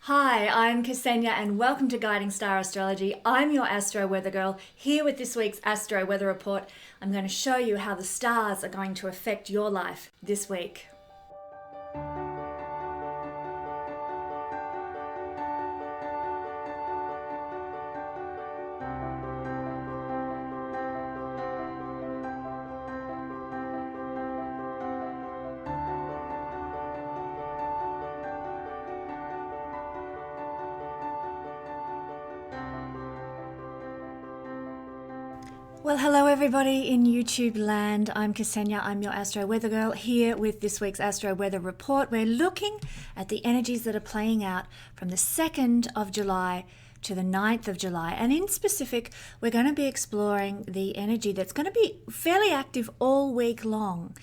Hi, I'm Kesenya and welcome to Guiding Star Astrology. I'm your Astro Weather Girl, here with this week's Astro Weather Report. I'm going to show you how the stars are going to affect your life this week. Well, hello everybody in YouTube land. I'm Kesenya, I'm your Astro Weather Girl, here with this week's Astro Weather Report. We're looking at the energies that are playing out from the 2nd of July to the 9th of July. And in specific, we're going to be exploring the energy that's going to be fairly active all week long.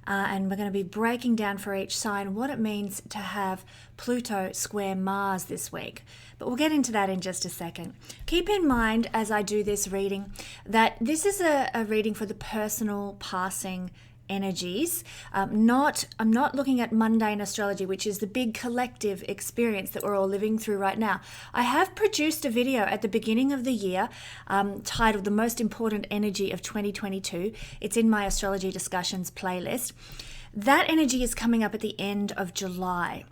And we're going to be breaking down for each sign what it means to have Pluto square Mars this week. But we'll get into that in just a second. Keep in mind as I do this reading that this is a reading for the personal passing energies. I'm not looking at mundane astrology, which is the big collective experience that we're all living through right now. I have produced a video at the beginning of the year titled The Most Important Energy of 2022. It's in my astrology discussions playlist. That energy is coming up at the end of July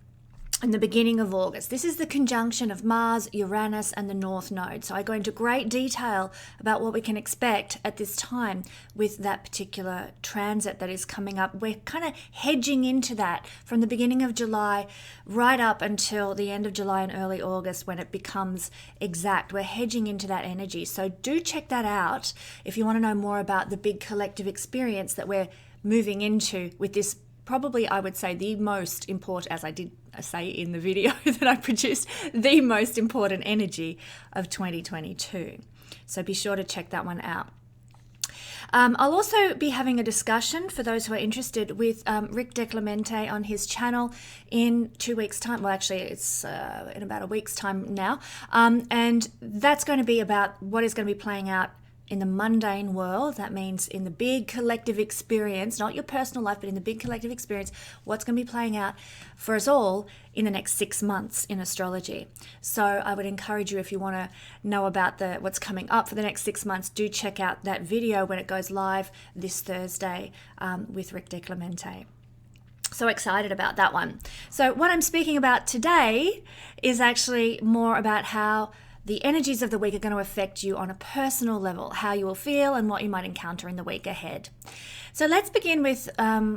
and the beginning of August. This is the conjunction of Mars, Uranus, and the North Node. So I go into great detail about what we can expect at this time with that particular transit that is coming up. We're kind of hedging into that from the beginning of July right up until the end of July and early August when it becomes exact. We're hedging into that energy. So do check that out if you want to know more about the big collective experience that we're moving into with this, probably I would say the most important, as I did say in the video that I produced, the most important energy of 2022. So be sure to check that one out. I'll also be having a discussion for those who are interested with Rick DeClemente on his channel in 2 weeks' time. Well, actually, it's in about a week's time now. And that's going to be about what is going to be playing out in the mundane world. That means in the big collective experience, not your personal life, but in the big collective experience, what's going to be playing out for us all in the next 6 months in astrology. So I would encourage you, if you want to know about what's coming up for the next 6 months, do check out that video when it goes live this Thursday with Rick DeClemente. So excited about that one. So what I'm speaking about today is actually more about how the energies of the week are going to affect you on a personal level, how you will feel and what you might encounter in the week ahead. So let's begin with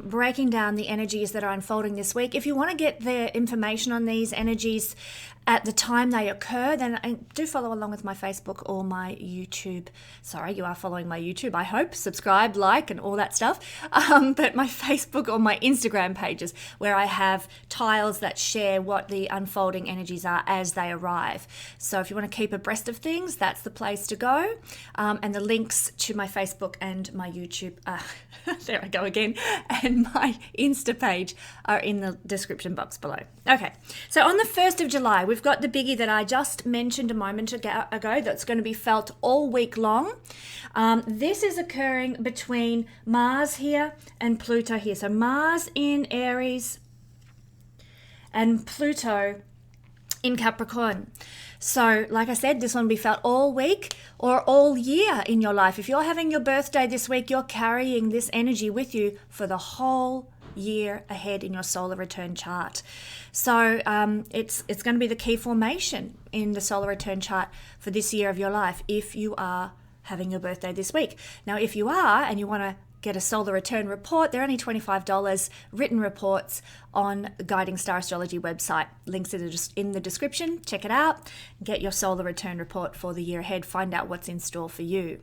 breaking down the energies that are unfolding this week. If you want to get the information on these energies at the time they occur, then do follow along with my Facebook or my YouTube. Sorry, you are following my YouTube, I hope. Subscribe, like, and all that stuff. But my Facebook or my Instagram pages, where I have tiles that share what the unfolding energies are as they arrive. So if you want to keep abreast of things, that's the place to go. And the links to my Facebook and my YouTube, there I go again, and my Insta page are in the description box below. Okay, so on the 1st of July, we've got the biggie that I just mentioned a moment ago that's going to be felt all week long. This is occurring between Mars here and Pluto here. So Mars in Aries and Pluto in Capricorn. So like I said, this one will be felt all week or all year in your life. If you're having your birthday this week, you're carrying this energy with you for the whole year ahead in your solar return chart. So it's going to be the key formation in the solar return chart for this year of your life if you are having your birthday this week. Now, if you are and you want to get a solar return report, they're only $25 written reports on the Guiding Star Astrology website. Links are just in the description. Check it out. Get your solar return report for the year ahead. Find out what's in store for you.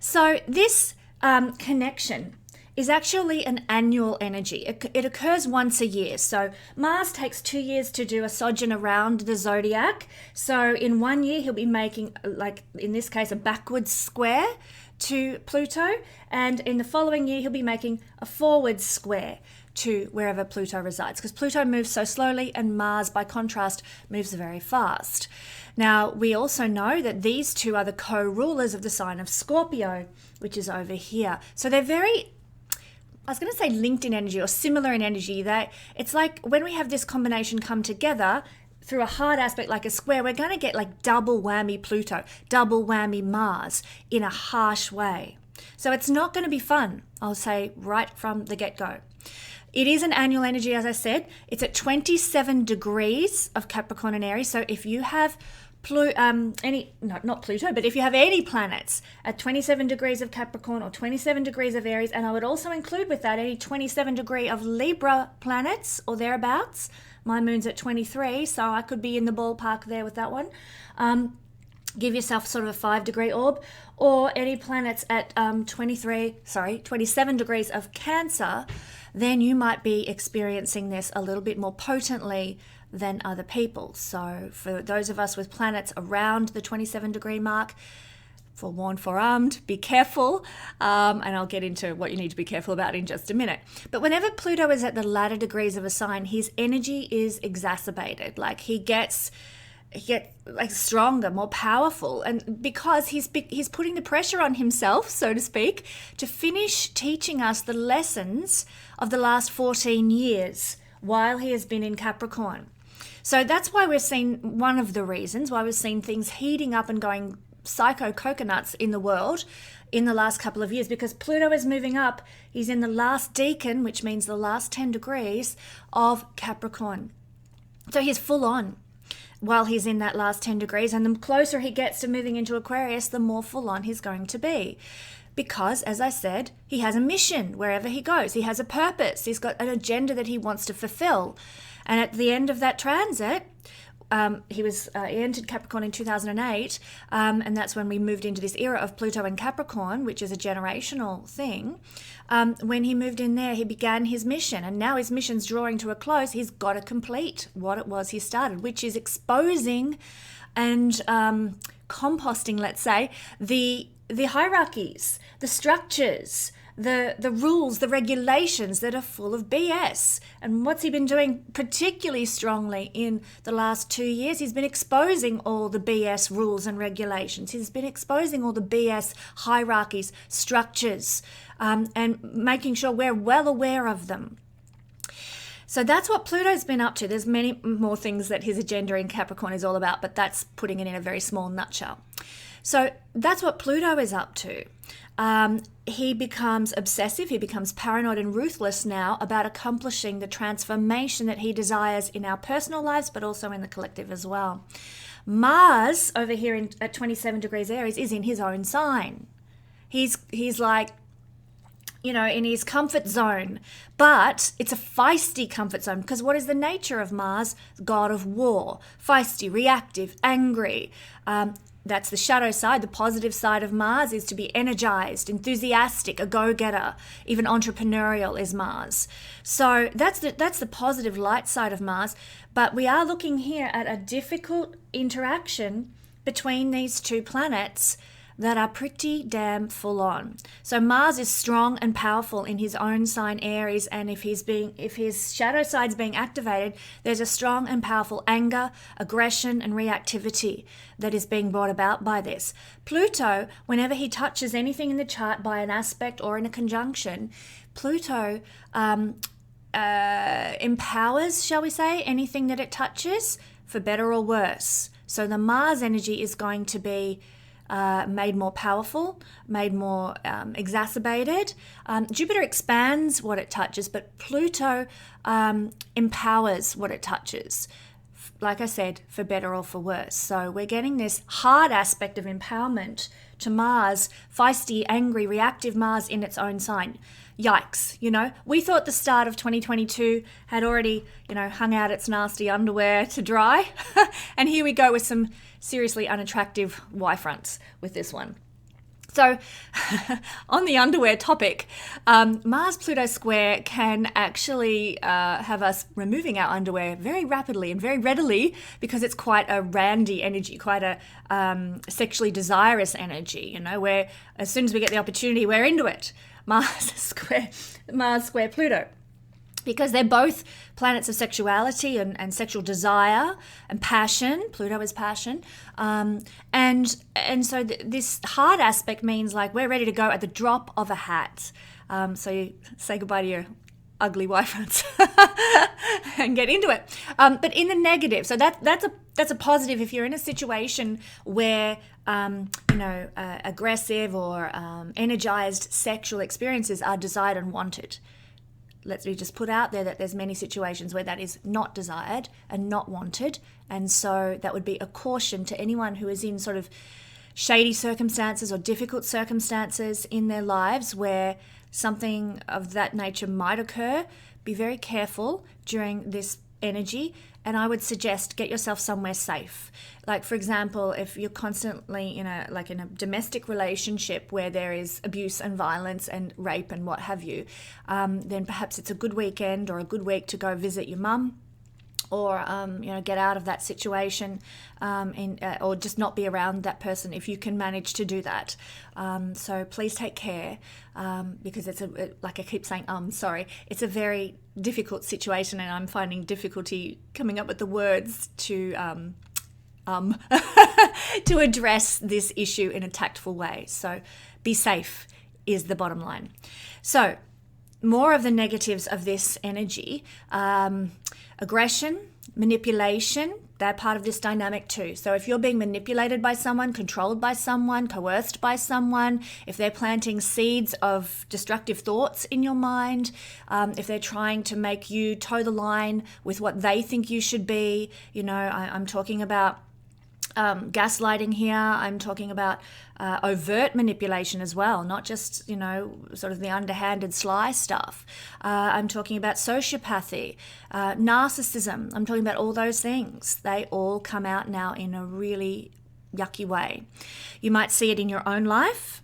So this connection is actually an annual energy. It occurs once a year. So Mars takes 2 years to do a sojourn around the zodiac. So in 1 year, he'll be making, like in this case, a backwards square to Pluto. And in the following year, he'll be making a forward square to wherever Pluto resides, because Pluto moves so slowly and Mars, by contrast, moves very fast. Now, we also know that these two are the co-rulers of the sign of Scorpio, which is over here. So they're very, I was going to say linked in energy or similar in energy. It's like when we have this combination come together, through a hard aspect like a square, we're going to get like double whammy Pluto, double whammy Mars in a harsh way. So it's not going to be fun, I'll say right from the get-go. It is an annual energy, as I said. It's at 27 degrees of Capricorn and Aries. So if you have not Pluto, but if you have any planets at 27 degrees of Capricorn or 27 degrees of Aries, and I would also include with that any 27 degree of Libra planets or thereabouts. My moon's at 23, so I could be in the ballpark there with that one. Give yourself sort of a 5-degree orb, or any planets at 27 degrees of Cancer, then you might be experiencing this a little bit more potently than other people. So for those of us with planets around the 27 degree mark, forewarned, forearmed, be careful. And I'll get into what you need to be careful about in just a minute. But whenever Pluto is at the latter degrees of a sign, his energy is exacerbated. Like he gets like stronger, more powerful, and because he's putting the pressure on himself, so to speak, to finish teaching us the lessons of the last 14 years while he has been in Capricorn. So that's why we're seeing, one of the reasons why we've seen things heating up and going psycho coconuts in the world in the last couple of years, because Pluto is moving up. He's in the last decan, which means the last 10 degrees of Capricorn. So he's full on while he's in that last 10 degrees. And the closer he gets to moving into Aquarius, the more full on he's going to be. Because, as I said, he has a mission wherever he goes. He has a purpose. He's got an agenda that he wants to fulfill. And at the end of that transit, he entered Capricorn in 2008, and that's when we moved into this era of Pluto and Capricorn, which is a generational thing. When he moved in there, he began his mission, and now his mission's drawing to a close. He's got to complete what it was he started, which is exposing and composting, let's say, the hierarchies, the structures, the rules, the regulations that are full of BS. And what's he been doing particularly strongly in the last 2 years? He's been exposing all the BS rules and regulations. He's been exposing all the BS hierarchies, structures, and making sure we're well aware of them. So that's what Pluto's been up to. There's many more things that his agenda in Capricorn is all about, but that's putting it in a very small nutshell. So that's what Pluto is up to. He becomes obsessive, he becomes paranoid and ruthless now about accomplishing the transformation that he desires in our personal lives, but also in the collective as well. Mars, over here at 27 degrees Aries, is in his own sign. He's like, in his comfort zone, but it's a feisty comfort zone, because what is the nature of Mars? God of war, feisty, reactive, angry. That's the shadow side. The positive side of Mars is to be energized, enthusiastic, a go-getter, even entrepreneurial is Mars. So that's the positive light side of Mars. But we are looking here at a difficult interaction between these two planets that are pretty damn full on. So Mars is strong and powerful in his own sign Aries, and if his shadow side's being activated, there's a strong and powerful anger, aggression, and reactivity that is being brought about by this. Pluto, whenever he touches anything in the chart by an aspect or in a conjunction, Pluto empowers, shall we say, anything that it touches, for better or worse. So the Mars energy is going to be made more powerful, made more exacerbated. Jupiter expands what it touches, but Pluto empowers what it touches. Like I said, for better or for worse. So we're getting this hard aspect of empowerment to Mars, feisty, angry, reactive Mars in its own sign. Yikes, we thought the start of 2022 had already, hung out its nasty underwear to dry. And here we go with some seriously unattractive Y-fronts with this one. So on the underwear topic, Mars-Pluto square can actually have us removing our underwear very rapidly and very readily, because it's quite a randy energy, quite a sexually desirous energy, where as soon as we get the opportunity, we're into it. Mars square Pluto. Because they're both planets of sexuality and sexual desire and passion. Pluto is passion. And so this hard aspect means like we're ready to go at the drop of a hat. So you say goodbye to ugly Y-fronts and get into it. But in the negative, so that's a positive if you're in a situation where aggressive or energized sexual experiences are desired and wanted. Let's just put out there that there's many situations where that is not desired and not wanted, and so that would be a caution to anyone who is in sort of shady circumstances or difficult circumstances in their lives where something of that nature might occur. Be very careful during this energy, and I would suggest get yourself somewhere safe. Like, for example, if you're constantly in a domestic relationship where there is abuse and violence and rape and what have you, then perhaps it's a good weekend or a good week to go visit your mum, or get out of that situation, or just not be around that person if you can manage to do that. So please take care, because it's like I keep saying, sorry, it's a very difficult situation, and I'm finding difficulty coming up with the words to to address this issue in a tactful way. So be safe is the bottom line. So more of the negatives of this energy, aggression, manipulation, they're part of this dynamic too. So if you're being manipulated by someone, controlled by someone, coerced by someone, if they're planting seeds of destructive thoughts in your mind, if they're trying to make you toe the line with what they think you should be, I'm talking about gaslighting here. I'm talking about overt manipulation as well, not just, sort of the underhanded sly stuff. I'm talking about sociopathy, narcissism. I'm talking about all those things. They all come out now in a really yucky way. You might see it in your own life,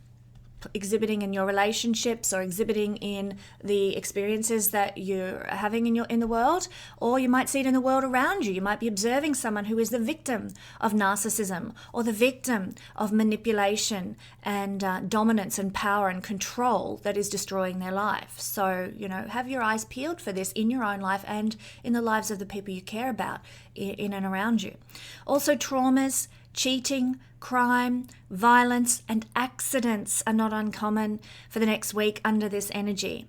exhibiting in your relationships, or exhibiting in the experiences that you're having in the world, or you might see it in the world around you. You might be observing someone who is the victim of narcissism or the victim of manipulation and dominance and power and control that is destroying their life. So, have your eyes peeled for this in your own life and in the lives of the people you care about in and around you. Also, traumas, cheating, crime, violence, and accidents are not uncommon for the next week under this energy.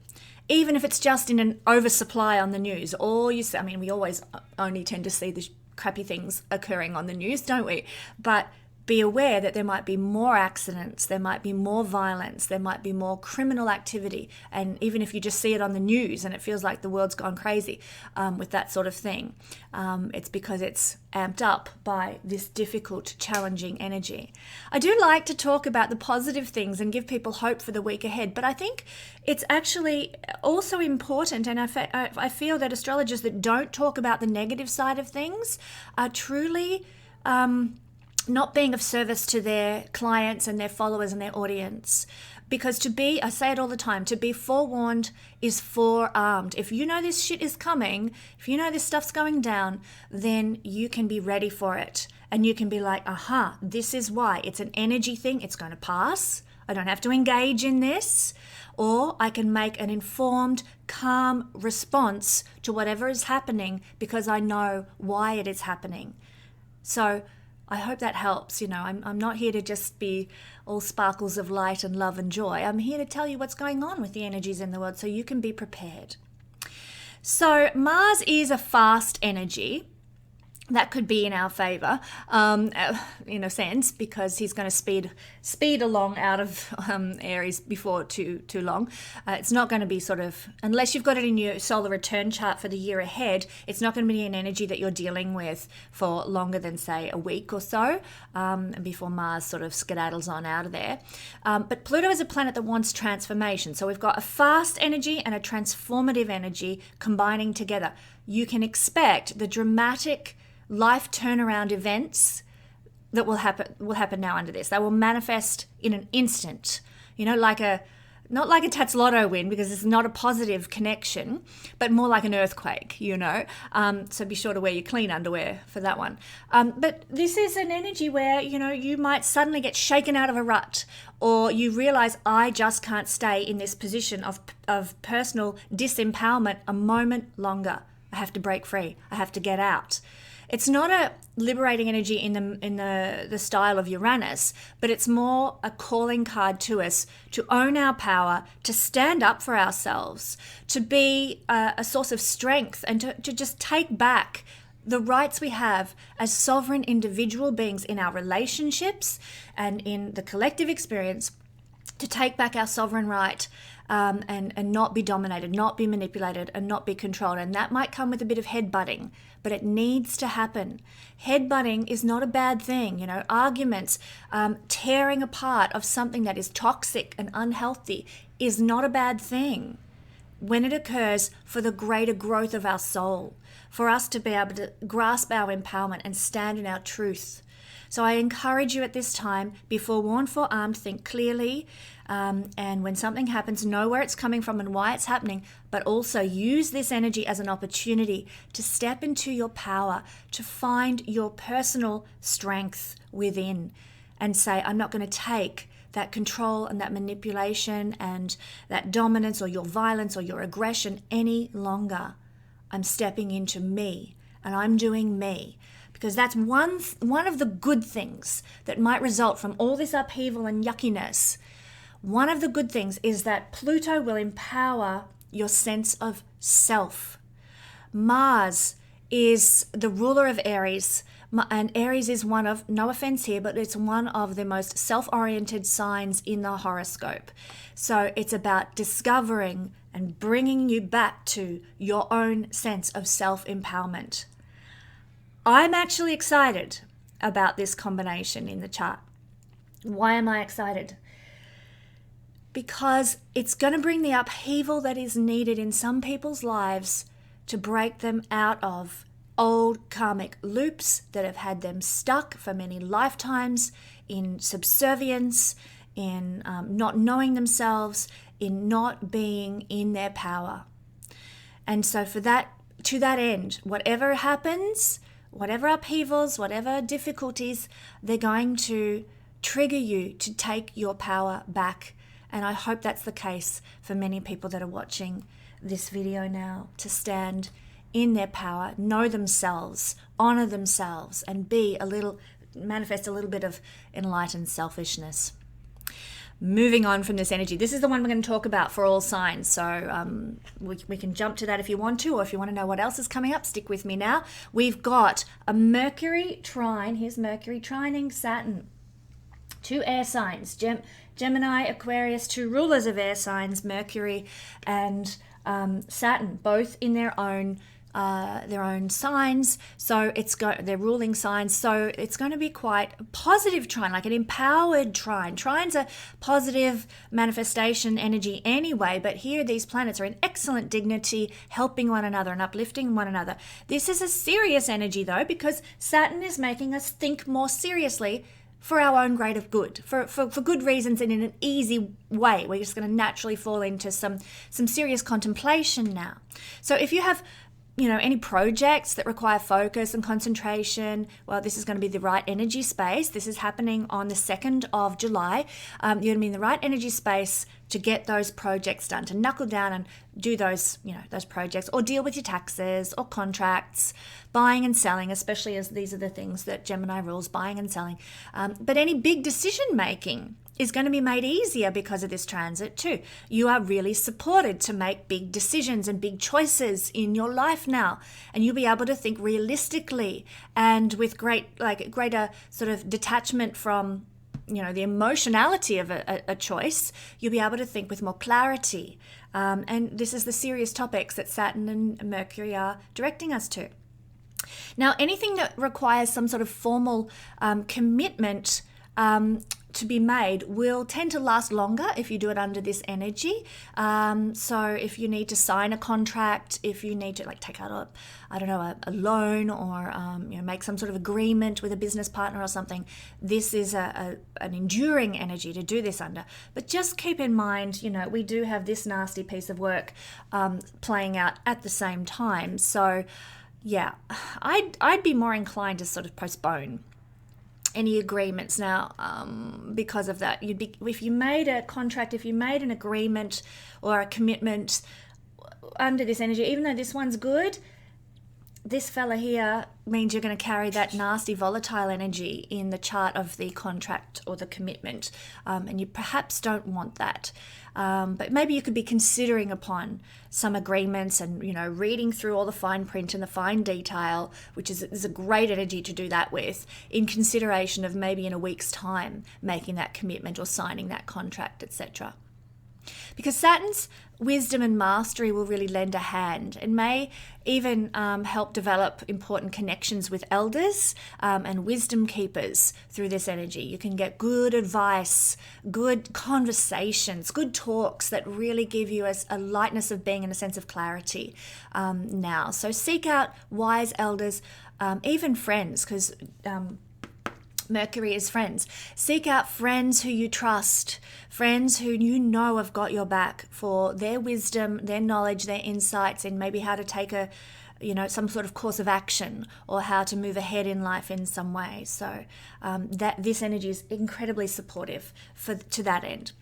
Even if it's just in an oversupply on the news, or we always only tend to see the crappy things occurring on the news, don't we? But be aware that there might be more accidents, there might be more violence, there might be more criminal activity. And even if you just see it on the news and it feels like the world's gone crazy with that sort of thing, it's because it's amped up by this difficult, challenging energy. I do like to talk about the positive things and give people hope for the week ahead, but I think it's actually also important, and I feel that astrologers that don't talk about the negative side of things are truly not being of service to their clients and their followers and their audience. Because I say it all the time, to be forewarned is forearmed. If you know this shit is coming, if you know this stuff's going down, then you can be ready for it. And you can be like, this is why. It's an energy thing. It's going to pass. I don't have to engage in this. Or I can make an informed, calm response to whatever is happening because I know why it is happening. So I hope that helps. I'm not here to just be all sparkles of light and love and joy. I'm here to tell you what's going on with the energies in the world so you can be prepared. So Mars is a fast energy. That could be in our favor, in a sense, because he's going to speed along out of Aries before too long. It's not going to be sort of, unless you've got it in your solar return chart for the year ahead, it's not going to be an energy that you're dealing with for longer than, say, a week or so, before Mars sort of skedaddles on out of there. But Pluto is a planet that wants transformation. So we've got a fast energy and a transformative energy combining together. You can expect the dramatic life turnaround events that will happen now under this. They will manifest in an instant, not like a Tats Lotto win, because it's not a positive connection, but more like an earthquake, So be sure to wear your clean underwear for that one. But this is an energy where, you might suddenly get shaken out of a rut, or you realize I just can't stay in this position of personal disempowerment a moment longer. I have to break free. I have to get out. It's not a liberating energy in the style of Uranus, but it's more a calling card to us to own our power, to stand up for ourselves, to be a source of strength, and to just take back the rights we have as sovereign individual beings in our relationships and in the collective experience, to take back our sovereign right, and not be dominated, not be manipulated, and not be controlled. And that might come with a bit of headbutting, but it needs to happen. Headbutting is not a bad thing. You know, arguments, tearing apart of something that is toxic and unhealthy is not a bad thing when it occurs for the greater growth of our soul, for us to be able to grasp our empowerment and stand in our truth. So I encourage you at this time, be forewarned, forearmed, think clearly, and when something happens, know where it's coming from and why it's happening, but also use this energy as an opportunity to step into your power, to find your personal strength within and say, I'm not going to take that control and that manipulation and that dominance or your violence or your aggression any longer. I'm stepping into me and I'm doing me. Because that's one of the good things that might result from all this upheaval and yuckiness. One of the good things is that Pluto will empower your sense of self. Mars is the ruler of Aries, and Aries is one of, no offense here, but it's one of the most self-oriented signs in the horoscope. So it's about discovering and bringing you back to your own sense of self-empowerment. I'm actually excited about this combination in the chart. Why am I excited? Because it's going to bring the upheaval that is needed in some people's lives to break them out of old karmic loops that have had them stuck for many lifetimes in subservience, in not knowing themselves, in not being in their power. And so to that end, whatever happens, whatever upheavals, whatever difficulties, they're going to trigger you to take your power back. And I hope that's the case for many people that are watching this video now, to stand in their power, know themselves, honor themselves, and manifest a little bit of enlightened selfishness. Moving on from this energy, this is the one we're going to talk about for all signs. So we can jump to that if you want to, or if you want to know what else is coming up, stick with me now. We've got a Mercury trine. Here's Mercury trining Saturn. Two air signs, Gemini, Aquarius, two rulers of air signs, Mercury and Saturn, both in their own signs. So they're ruling signs. So it's going to be quite a positive trine, like an empowered trine. Trine's a positive manifestation energy anyway, but here these planets are in excellent dignity, helping one another and uplifting one another. This is a serious energy though, because Saturn is making us think more seriously for our own greater good, for good reasons and in an easy way. We're just going to naturally fall into some serious contemplation now. So if you have any projects that require focus and concentration, well, this is going to be the right energy space. This is happening on the 2nd of July. You're going to be in the right energy space to get those projects done, to knuckle down and do those projects, or deal with your taxes or contracts, buying and selling, especially as these are the things that Gemini rules, buying and selling. But any big decision making is going to be made easier because of this transit too. You are really supported to make big decisions and big choices in your life now, and you'll be able to think realistically and with greater sort of detachment from the emotionality of a choice. You'll be able to think with more clarity, and this is the serious topics that Saturn and Mercury are directing us to. Now, anything that requires some sort of formal commitment to be made will tend to last longer if you do it under this energy. So if you need to sign a contract, if you need to take out a loan, or make some sort of agreement with a business partner or something, this is an enduring energy to do this under. But just keep in mind, we do have this nasty piece of work playing out at the same time. So yeah, I'd be more inclined to sort of postpone any agreements now because of that. If you made a contract, if you made an agreement or a commitment under this energy, even though this one's good, this fella here means you're going to carry that nasty volatile energy in the chart of the contract or the commitment, and you perhaps don't want that. But maybe you could be considering upon some agreements and, reading through all the fine print and the fine detail, which is a great energy to do that with, in consideration of maybe in a week's time making that commitment or signing that contract, etc. Because Saturn's wisdom and mastery will really lend a hand and may even help develop important connections with elders and wisdom keepers through this energy. You can get good advice, good conversations, good talks that really give you a lightness of being and a sense of clarity now. So seek out wise elders, even friends, because Mercury is friends. Seek out friends who you trust, friends who have got your back for their wisdom, their knowledge, their insights, and maybe how to take some sort of course of action or how to move ahead in life in some way. So that this energy is incredibly supportive to that end.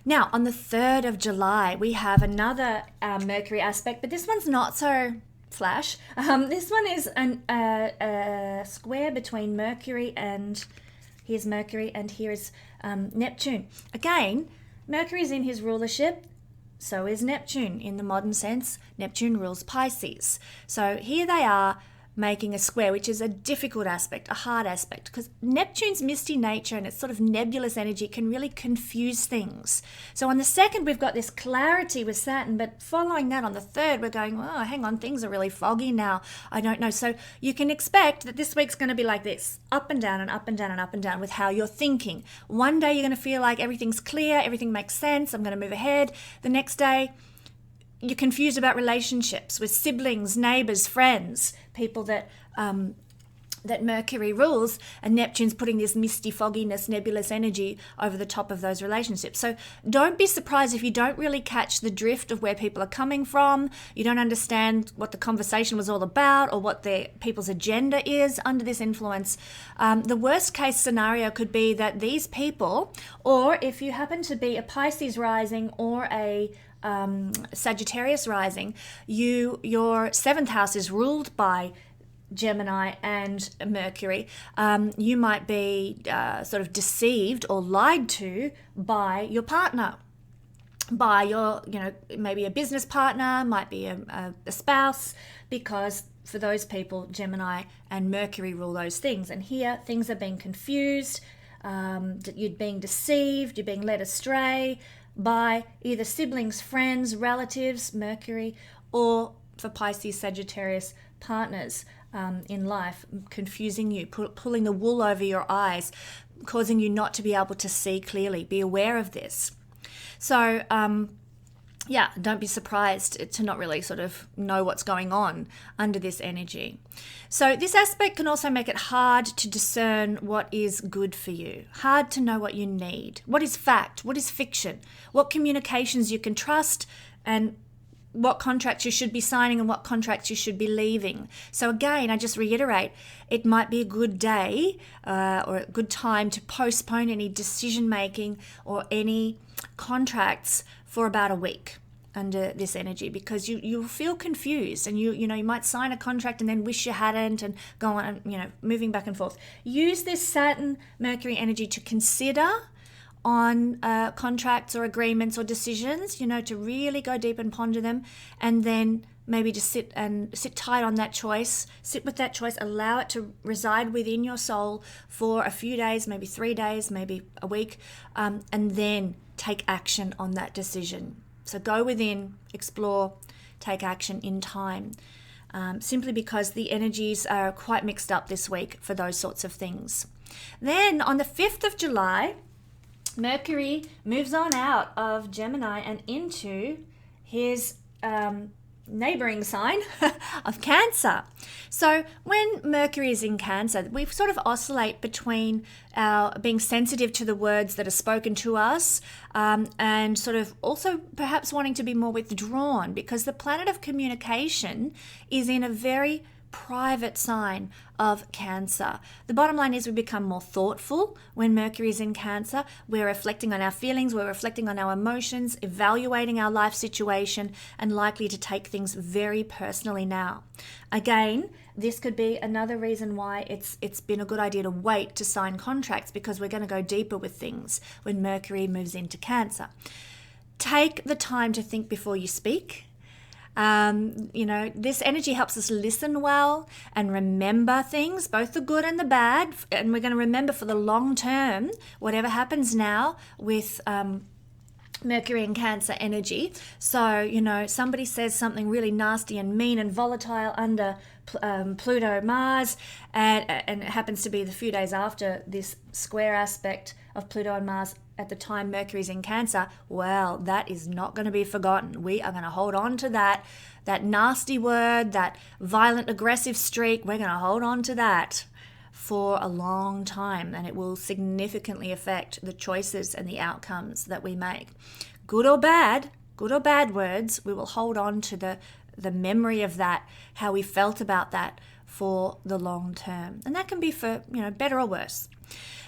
Now, on the 3rd of July, we have another Mercury aspect, but this one's not so flash. This one is a square between Mercury and here's Mercury and here is Neptune. Again, Mercury is in his rulership, so is Neptune in the modern sense. Neptune rules Pisces. So here they are making a square, which is a difficult aspect, a hard aspect, because Neptune's misty nature and its sort of nebulous energy can really confuse things. So on the 2nd, we've got this clarity with Saturn, but following that on the 3rd, we're going, oh, hang on, things are really foggy now. I don't know. So you can expect that this week's going to be like this, up and down and up and down and up and down with how you're thinking. One day you're going to feel like everything's clear, everything makes sense, I'm going to move ahead. The next day, you're confused about relationships with siblings, neighbors, friends, people that Mercury rules, and Neptune's putting this misty fogginess, nebulous energy over the top of those relationships. So don't be surprised if you don't really catch the drift of where people are coming from, you don't understand what the conversation was all about or what people's agenda is under this influence. The worst case scenario could be that these people, or if you happen to be a Pisces rising or a Sagittarius rising, your 7th house is ruled by Gemini and Mercury. You might be sort of deceived or lied to by your partner, by your, maybe a business partner, might be a spouse, because for those people, Gemini and Mercury rule those things. And here things are being confused, you're being deceived, you're being led astray by either siblings, friends, relatives, Mercury, or for Pisces, Sagittarius, partners in life, confusing you, pulling the wool over your eyes, causing you not to be able to see clearly. Be aware of this. So, don't be surprised to not really sort of know what's going on under this energy. So this aspect can also make it hard to discern what is good for you, hard to know what you need, what is fact, what is fiction, what communications you can trust, and what contracts you should be signing and what contracts you should be leaving. So again, I just reiterate, it might be a good day or a good time to postpone any decision making or any contracts for about a week under this energy, because you'll feel confused and you might sign a contract and then wish you hadn't and go on, moving back and forth. Use this Saturn Mercury energy to consider on contracts or agreements or decisions, to really go deep and ponder them, and then maybe just sit tight on that choice, sit with that choice, allow it to reside within your soul for a few days, maybe 3 days, maybe a week, and then take action on that decision. So go within, explore, take action in time, simply because the energies are quite mixed up this week for those sorts of things. Then on the 5th of July, Mercury moves on out of Gemini and into his neighboring sign of Cancer. So when Mercury is in Cancer, we sort of oscillate between our being sensitive to the words that are spoken to us and sort of also perhaps wanting to be more withdrawn, because the planet of communication is in a very private sign of Cancer. The bottom line is we become more thoughtful when Mercury is in Cancer. We're reflecting on our feelings, we're reflecting on our emotions, evaluating our life situation, and likely to take things very personally now. Again, this could be another reason why it's been a good idea to wait to sign contracts, because we're going to go deeper with things when Mercury moves into Cancer. Take the time to think before you speak. This energy helps us listen well and remember things, both the good and the bad. And we're going to remember for the long term, whatever happens now with Mercury and Cancer energy. So, somebody says something really nasty and mean and volatile under Pluto, Mars, and it happens to be the few days after this square aspect of Pluto and Mars at the time Mercury's in Cancer. Well, that is not going to be forgotten. We are going to hold on to that nasty word, that violent, aggressive streak. We're going to hold on to that for a long time, and it will significantly affect the choices and the outcomes that we make. Good or bad words, we will hold on to the memory of that, how we felt about that for the long term. And that can be for, better or worse.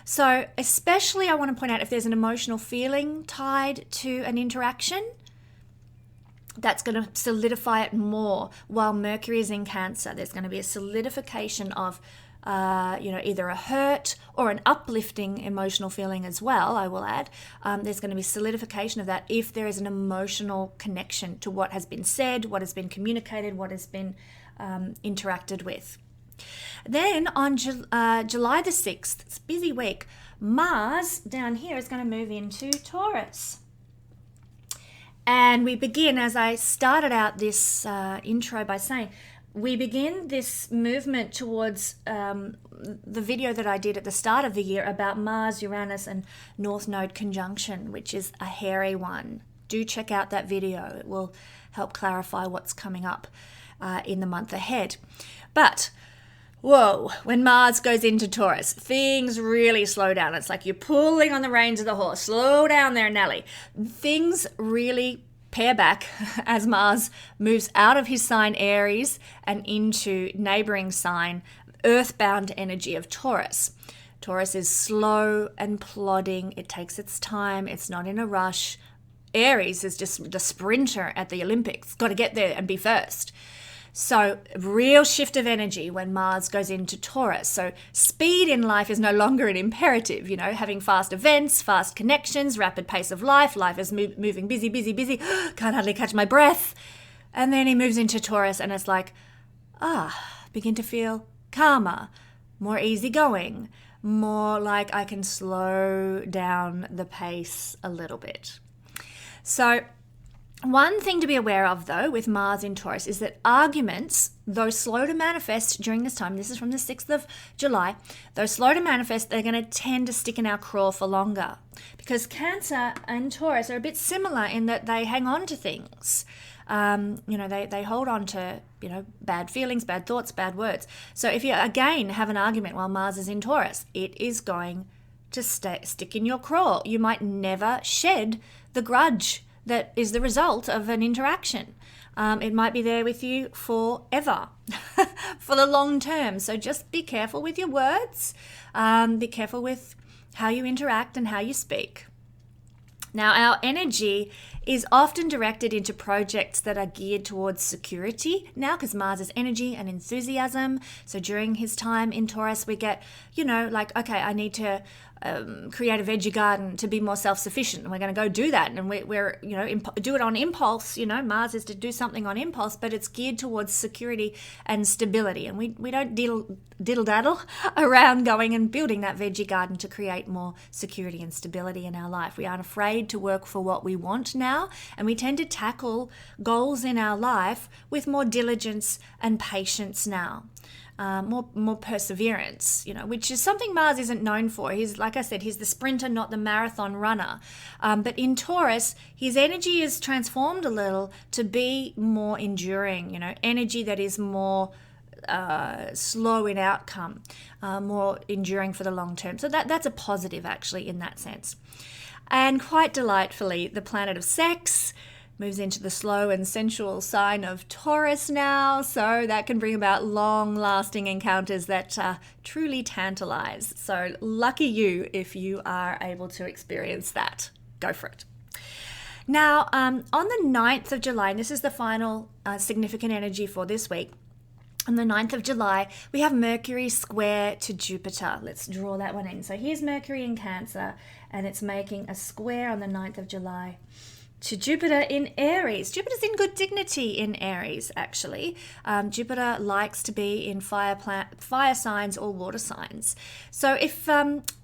So especially I want to point out if there's an emotional feeling tied to an interaction, that's going to solidify it more while Mercury is in Cancer. There's going to be a solidification of either a hurt or an uplifting emotional feeling as well, I will add. There's going to be solidification of that if there is an emotional connection to what has been said, what has been communicated, what has been interacted with. Then on July the 6th, it's a busy week, Mars down here is going to move into Taurus. And we begin, as I started out this intro by saying, we begin this movement towards the video that I did at the start of the year about Mars, Uranus, and North Node conjunction, which is a hairy one. Do check out that video. It will help clarify what's coming up in the month ahead. But whoa, when Mars goes into Taurus, things really slow down. It's like you're pulling on the reins of the horse. Slow down there, Nelly. Things really pare back as Mars moves out of his sign Aries and into neighboring sign, earthbound energy of Taurus. Taurus is slow and plodding. It takes its time. It's not in a rush. Aries is just the sprinter at the Olympics. Got to get there and be first. So real shift of energy when Mars goes into Taurus. So speed in life is no longer an imperative, having fast events, fast connections, rapid pace of life. Life is moving busy, can't hardly catch my breath. And then he moves into Taurus and it's like, begin to feel calmer, more easygoing, more like I can slow down the pace a little bit. So one thing to be aware of, though, with Mars in Taurus is that arguments, though slow to manifest during this time, this is from the 6th of July, though slow to manifest, they're going to tend to stick in our craw for longer. Because Cancer and Taurus are a bit similar in that they hang on to things. They hold on to, bad feelings, bad thoughts, bad words. So if you, again, have an argument while Mars is in Taurus, it is going to stick in your craw. You might never shed the grudge that is the result of an interaction. It might be there with you forever, for the long term. So just be careful with your words. Be careful with how you interact and how you speak. Now, our energy is often directed into projects that are geared towards security now, because Mars is energy and enthusiasm. So during his time in Taurus, we get, okay, I need to create a veggie garden to be more self-sufficient, and we're going to go do that, and we're do it on impulse. Mars is to do something on impulse, but it's geared towards security and stability, and we don't diddle-daddle around going and building that veggie garden to create more security and stability in our life. We aren't afraid to work for what we want now, and we tend to tackle goals in our life with more diligence and patience now. More perseverance, which is something Mars isn't known for. He's, like I said, he's the sprinter, not the marathon runner. But in Taurus, his energy is transformed a little to be more enduring, energy that is more slow in outcome, more enduring for the long term. So that's a positive, actually, in that sense. And quite delightfully, the planet of sex, moves into the slow and sensual sign of Taurus now, so that can bring about long-lasting encounters that truly tantalize. So lucky you if you are able to experience that. Go for it. Now, on the 9th of July, and this is the final significant energy for this week, on the 9th of July, we have Mercury square to Jupiter. Let's draw that one in. So here's Mercury in Cancer, and it's making a square on the 9th of July to Jupiter in Aries. Jupiter's in good dignity in Aries, actually. Jupiter likes to be in fire signs or water signs. So if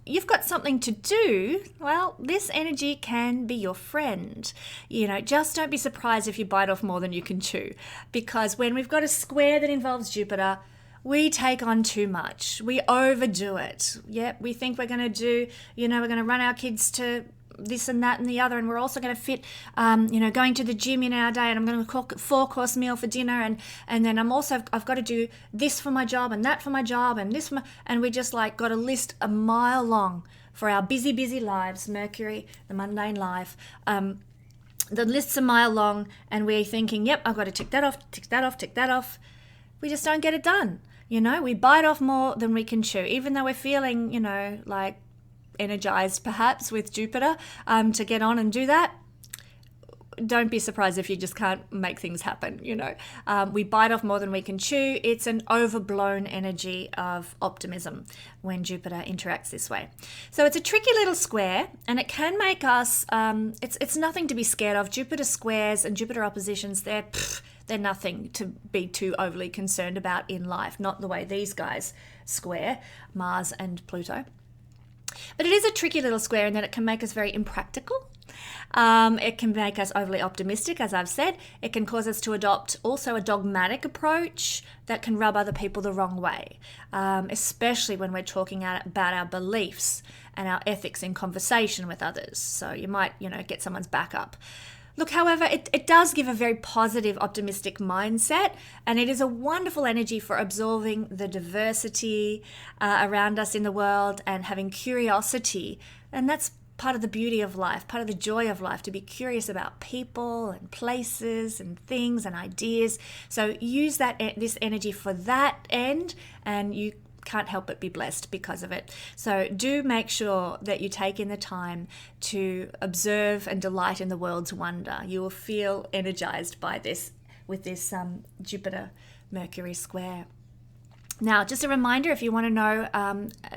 you've got something to do, well, this energy can be your friend. You know, just don't be surprised if you bite off more than you can chew, because when we've got a square that involves Jupiter, we take on too much. We overdo it. Yep, we think we're going to do, we're going to run our kids to this and that and the other, and we're also going to fit going to the gym in our day, and I'm going to cook a 4-course meal for dinner, and then I've got to do this for my job and that for my job and this for and we just like got a list a mile long for our busy lives. Mercury, the mundane life, the list's a mile long, and we're thinking, yep, I've got to tick that off. We just don't get it done. We bite off more than we can chew, even though we're feeling like energized perhaps with Jupiter to get on and do that. Don't be surprised if you just can't make things happen. We bite off more than we can chew. It's an overblown energy of optimism when Jupiter interacts this way. So it's a tricky little square, and it can make us it's nothing to be scared of. Jupiter squares and Jupiter oppositions, they're nothing to be too overly concerned about in life, not the way these guys square Mars and Pluto. But it is a tricky little square in that it can make us very impractical. It can make us overly optimistic, as I've said. It can cause us to adopt also a dogmatic approach that can rub other people the wrong way, especially when we're talking about our beliefs and our ethics in conversation with others. So you might, get someone's back up. Look, however, it does give a very positive, optimistic mindset, and it is a wonderful energy for absorbing the diversity around us in the world and having curiosity. And that's part of the beauty of life, part of the joy of life, to be curious about people and places and things and ideas. So use this energy for that end, and you can't help but be blessed because of it. So do make sure that you take in the time to observe and delight in the world's wonder. You will feel energized by this with this Jupiter Mercury square. Now, just a reminder, if you want to know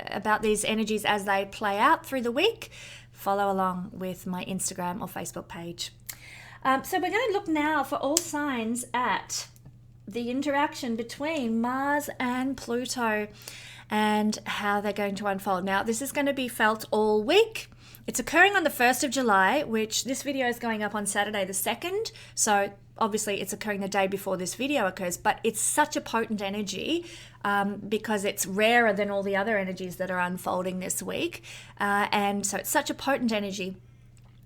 about these energies as they play out through the week, follow along with my Instagram or Facebook page. So we're going to look now for all signs at the interaction between Mars and Pluto and how they're going to unfold. Now, this is going to be felt all week. It's occurring on the 1st of July, which this video is going up on Saturday the 2nd. So obviously it's occurring the day before this video occurs, but it's such a potent energy because it's rarer than all the other energies that are unfolding this week. And so it's such a potent energy.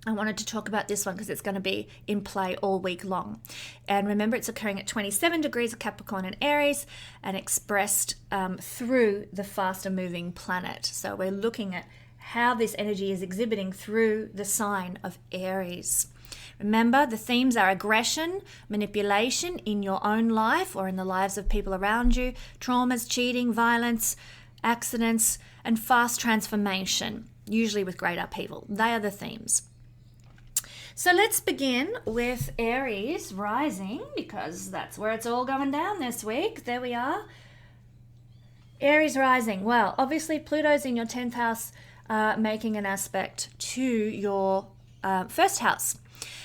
I wanted to talk about this one because it's going to be in play all week long. And remember, it's occurring at 27 degrees of Capricorn and Aries and expressed through the faster moving planet. So we're looking at how this energy is exhibiting through the sign of Aries. Remember, the themes are aggression, manipulation in your own life or in the lives of people around you, traumas, cheating, violence, accidents, and fast transformation, usually with great upheaval. They are the themes. So let's begin with Aries rising, because that's where it's all going down this week. There we are. Aries rising. Well, obviously Pluto's in your 10th house, making an aspect to your first house.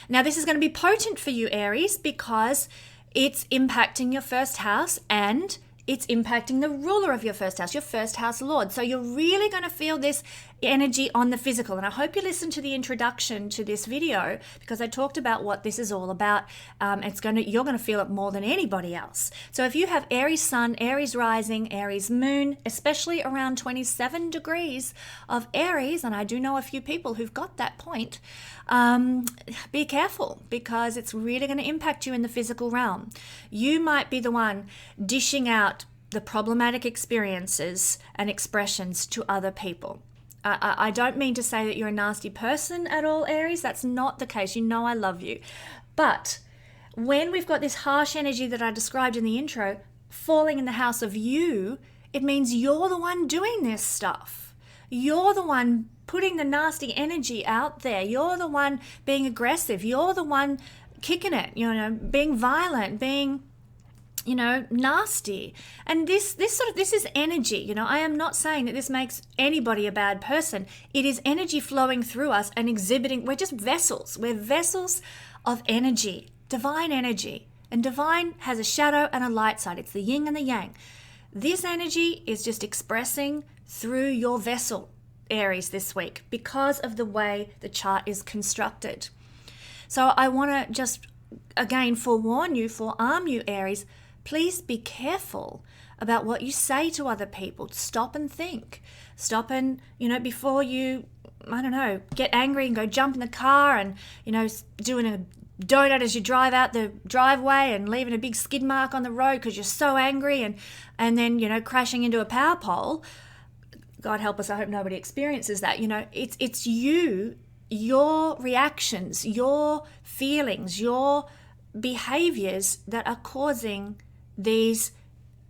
Now, this is going to be potent for you, Aries, because it's impacting your first house and it's impacting the ruler of your first house lord. So you're really going to feel this energy on the physical. And I hope you listen to the introduction to this video, because I talked about what this is all about. You're going to feel it more than anybody else. So if you have Aries sun, Aries rising, Aries moon, especially around 27 degrees of Aries, and I do know a few people who've got that point, be careful, because it's really going to impact you in the physical realm. You might be the one dishing out the problematic experiences and expressions to other people. I don't mean to say that you're a nasty person at all, Aries. That's not the case. You know I love you. But when we've got this harsh energy that I described in the intro falling in the house of you, it means you're the one doing this stuff. You're the one putting the nasty energy out there. You're the one being aggressive. You're the one kicking it, being violent, being, nasty. And this is energy. I am not saying that this makes anybody a bad person. It is energy flowing through us and exhibiting. We're just vessels. We're vessels of energy, divine energy. And divine has a shadow and a light side. It's the yin and the yang. This energy is just expressing through your vessel, Aries, this week because of the way the chart is constructed. So I want to just, again, forewarn you, forearm you, Aries, please be careful about what you say to other people. Stop and think. Stop and, before you, get angry and go jump in the car and, doing a donut as you drive out the driveway and leaving a big skid mark on the road because you're so angry and then, crashing into a power pole. God help us, I hope nobody experiences that. It's you, your reactions, your feelings, your behaviors that are causing these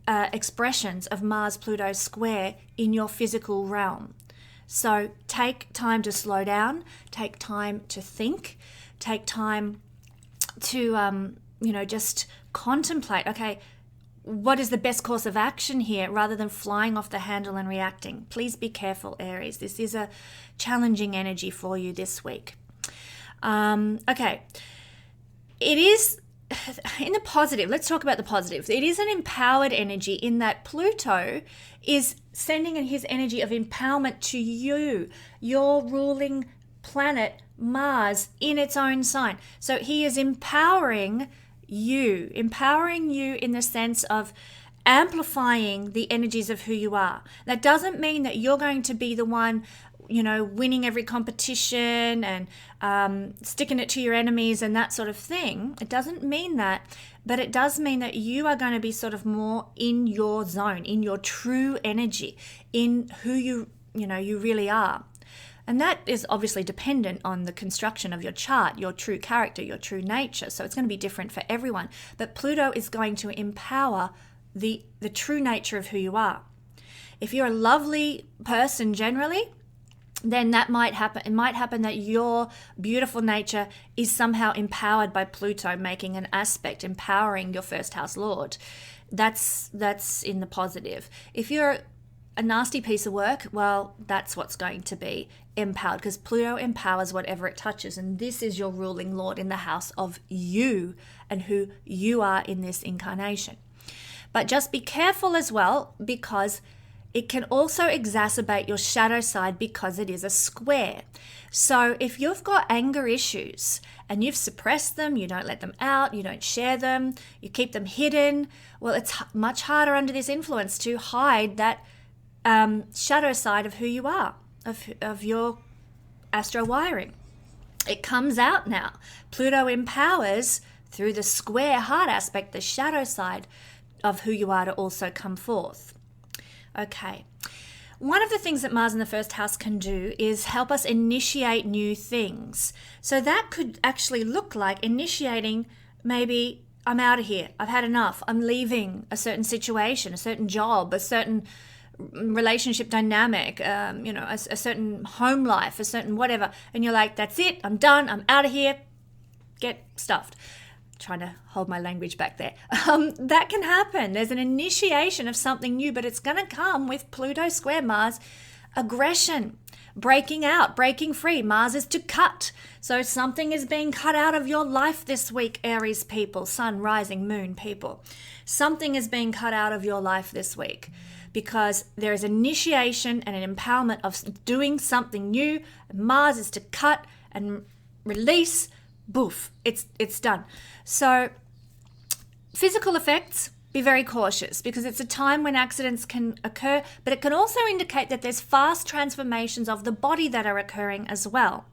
expressions of Mars-Pluto square in your physical realm. So take time to slow down, take time to think, take time to, just contemplate, okay, what is the best course of action here rather than flying off the handle and reacting. Please be careful, Aries. This is a challenging energy for you this week. Okay. It is, in the positive, let's talk about the positive. It is an empowered energy in that Pluto is sending in his energy of empowerment to you, your ruling planet, Mars, in its own sign. So he is empowering you in the sense of amplifying the energies of who you are. That doesn't mean that you're going to be the one, winning every competition and sticking it to your enemies and that sort of thing. It doesn't mean that, but it does mean that you are going to be sort of more in your zone, in your true energy, in who you really are. And that is obviously dependent on the construction of your chart, your true character, your true nature. So it's going to be different for everyone. But Pluto is going to empower the true nature of who you are. If you're a lovely person generally, then that might happen. It might happen that your beautiful nature is somehow empowered by Pluto making an aspect, empowering your first house lord. That's in the positive. If you're a nasty piece of work, well, that's what's going to be empowered because Pluto empowers whatever it touches. And this is your ruling lord in the house of you and who you are in this incarnation. But just be careful as well because it can also exacerbate your shadow side because it is a square. So if you've got anger issues and you've suppressed them, you don't let them out, you don't share them, you keep them hidden, well, it's much harder under this influence to hide that shadow side of who you are, of your astro wiring. It comes out now. Pluto empowers through the square heart aspect, the shadow side of who you are to also come forth. Okay. One of the things that Mars in the first house can do is help us initiate new things. So that could actually look like initiating, maybe I'm out of here, I've had enough, I'm leaving a certain situation, a certain job, a certain relationship dynamic, a certain home life, a certain whatever. And you're like, that's it, I'm done, I'm out of here, get stuffed. Trying to hold my language back there. That can happen. There's an initiation of something new, but it's going to come with Pluto square Mars, aggression, breaking out, breaking free. Mars is to cut. So something is being cut out of your life this week, Aries people, sun, rising, moon people. Something is being cut out of your life this week because there is initiation and an empowerment of doing something new. Mars is to cut and release. Boof, it's done. So physical effects, be very cautious because it's a time when accidents can occur, but it can also indicate that there's fast transformations of the body that are occurring as well.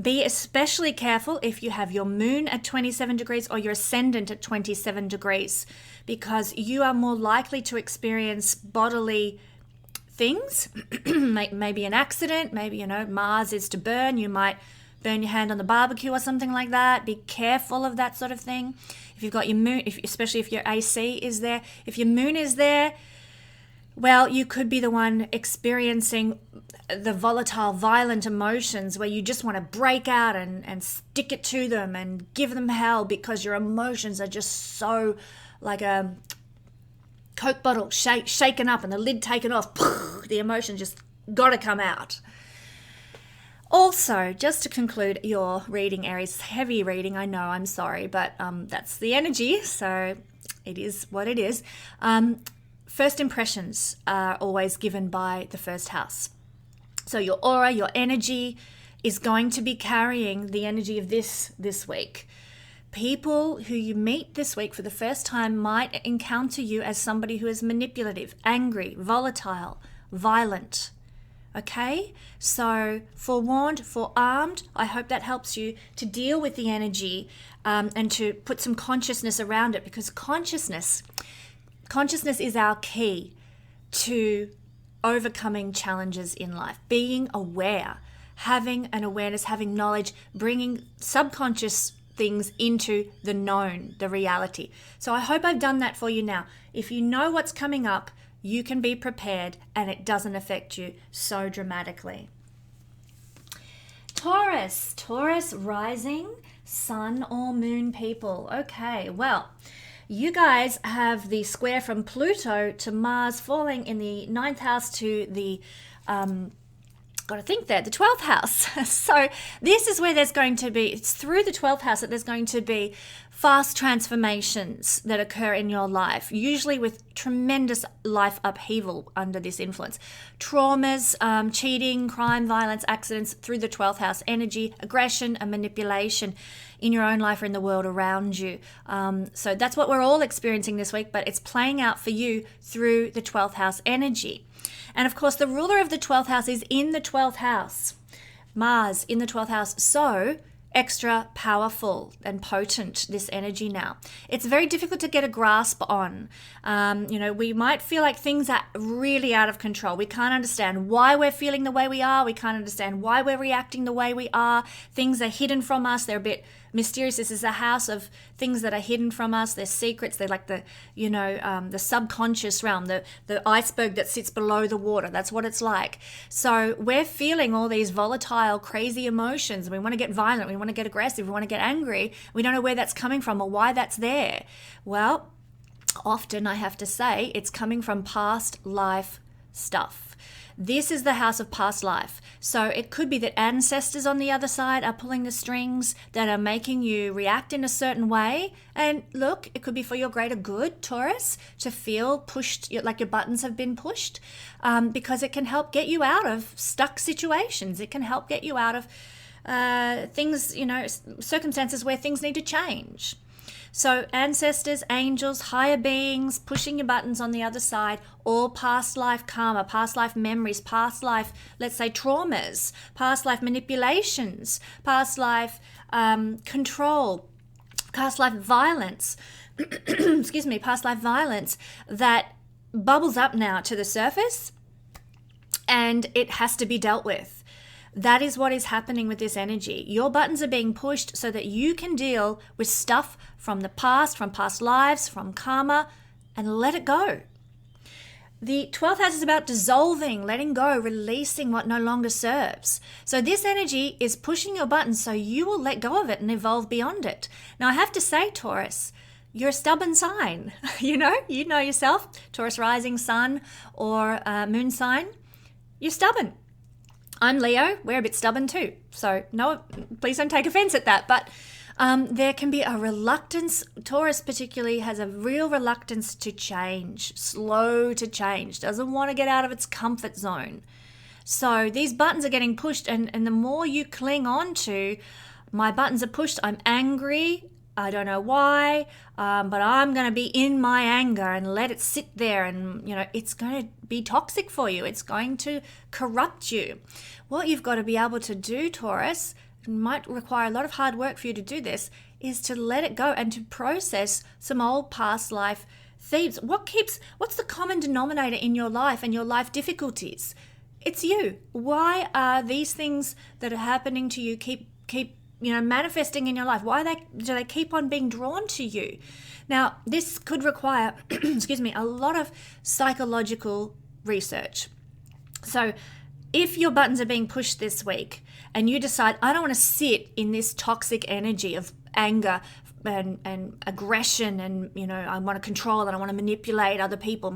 Be especially careful if you have your moon at 27 degrees or your ascendant at 27 degrees because you are more likely to experience bodily things, maybe an accident, maybe, Mars is to burn, you might burn your hand on the barbecue or something like that. Be careful of that sort of thing. If you've got your moon, especially if your AC is there, if your moon is there, well, you could be the one experiencing the volatile, violent emotions where you just want to break out and stick it to them and give them hell because your emotions are just so like a Coke bottle shaken up and the lid taken off. The emotion just got to come out. Also, just to conclude your reading, Aries, heavy reading, I know, I'm sorry, but that's the energy, so it is what it is. First impressions are always given by the first house. So your aura, your energy is going to be carrying the energy of this week. People who you meet this week for the first time might encounter you as somebody who is manipulative, angry, volatile, violent. Okay? So forewarned, forearmed, I hope that helps you to deal with the energy and to put some consciousness around it, because consciousness is our key to overcoming challenges in life. Being aware, having an awareness, having knowledge, bringing subconscious things into the known, the reality. So I hope I've done that for you now. If you know what's coming up, you can be prepared and it doesn't affect you so dramatically. Taurus rising, sun or moon people. Okay, well, you guys have the square from Pluto to Mars falling in the 9th house to the, the 12th house. So this is where there's going to be, it's through the 12th house that there's going to be fast transformations that occur in your life, usually with tremendous life upheaval under this influence. Traumas, cheating, crime, violence, accidents through the 12th house energy, aggression and manipulation in your own life or in the world around you. So that's what we're all experiencing this week, but it's playing out for you through the 12th house energy. And of course, the ruler of the 12th house is in the 12th house. Mars in the 12th house. So extra powerful and potent, this energy now. It's very difficult to get a grasp on. We might feel like things are really out of control. We can't understand why we're feeling the way we are. We can't understand why we're reacting the way we are. Things are hidden from us. They're a bit mysterious. This is a house of things that are hidden from us. They're secrets. They're like the subconscious realm, the iceberg that sits below the water. That's what it's like. So we're feeling all these volatile, crazy emotions. We want to get violent. We want to get aggressive. We want to get angry. We don't know where that's coming from or why that's there. Well, often I have to say it's coming from past life stuff. This is the house of past life. So it could be that ancestors on the other side are pulling the strings that are making you react in a certain way. And look, it could be for your greater good, Taurus, to feel pushed, like your buttons have been pushed, because it can help get you out of stuck situations. It can help get you out of things, circumstances where things need to change. So ancestors, angels, higher beings, pushing your buttons on the other side, all past life karma, past life memories, past life, let's say traumas, past life manipulations, past life control, past life violence, past life violence that bubbles up now to the surface and it has to be dealt with. That is what is happening with this energy. Your buttons are being pushed so that you can deal with stuff from the past, from past lives, from karma, and let it go. The 12th house is about dissolving, letting go, releasing what no longer serves. So this energy is pushing your buttons so you will let go of it and evolve beyond it. Now I have to say, Taurus, you're a stubborn sign. You know yourself, Taurus rising, sun, or moon sign. You're stubborn. I'm Leo, we're a bit stubborn too. So no, please don't take offense at that. But there can be a reluctance. Taurus particularly has a real reluctance to change, slow to change, doesn't want to get out of its comfort zone. So these buttons are getting pushed and the more you cling on to, my buttons are pushed, I'm angry, I don't know why, but I'm going to be in my anger and let it sit there and, it's going to be toxic for you. It's going to corrupt you. What you've got to be able to do, Taurus, it might require a lot of hard work for you to do this, is to let it go and to process some old past life themes. What's the common denominator in your life and your life difficulties? It's you. Why are these things that are happening to you keep keep manifesting in your life? Why do they keep on being drawn to you? Now, this could require, excuse me, a lot of psychological research. So if your buttons are being pushed this week and you decide, I don't want to sit in this toxic energy of anger and aggression and, I want to control and I want to manipulate other people,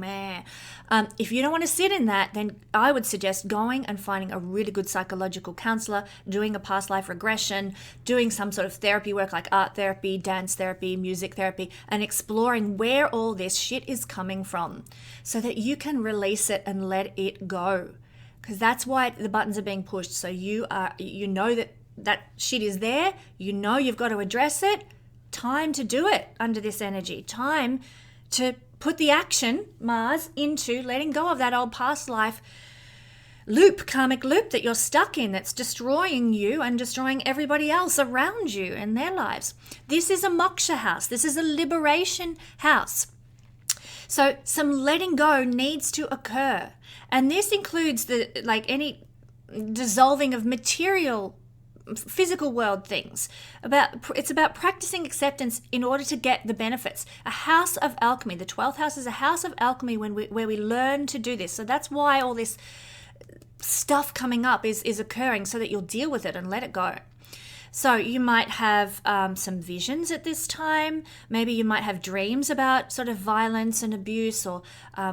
if you don't want to sit in that, then I would suggest going and finding a really good psychological counselor, doing a past life regression, doing some sort of therapy work like art therapy, dance therapy, music therapy, and exploring where all this shit is coming from so that you can release it and let it go. Because that's why the buttons are being pushed. So you know that shit is there. You've got to address it. Time to do it under this energy. Time to put the action, Mars, into letting go of that old past life karmic loop that you're stuck in, that's destroying you and destroying everybody else around you and their lives. This is a moksha house. This is a liberation house. So some letting go needs to occur. And this includes any dissolving of material, physical world things. It's about practicing acceptance in order to get the benefits. A house of alchemy. The 12th house is a house of alchemy where we learn to do this. So that's why all this stuff coming up is occurring, so that you'll deal with it and let it go. So you might have some visions at this time. Maybe you might have dreams about sort of violence and abuse, or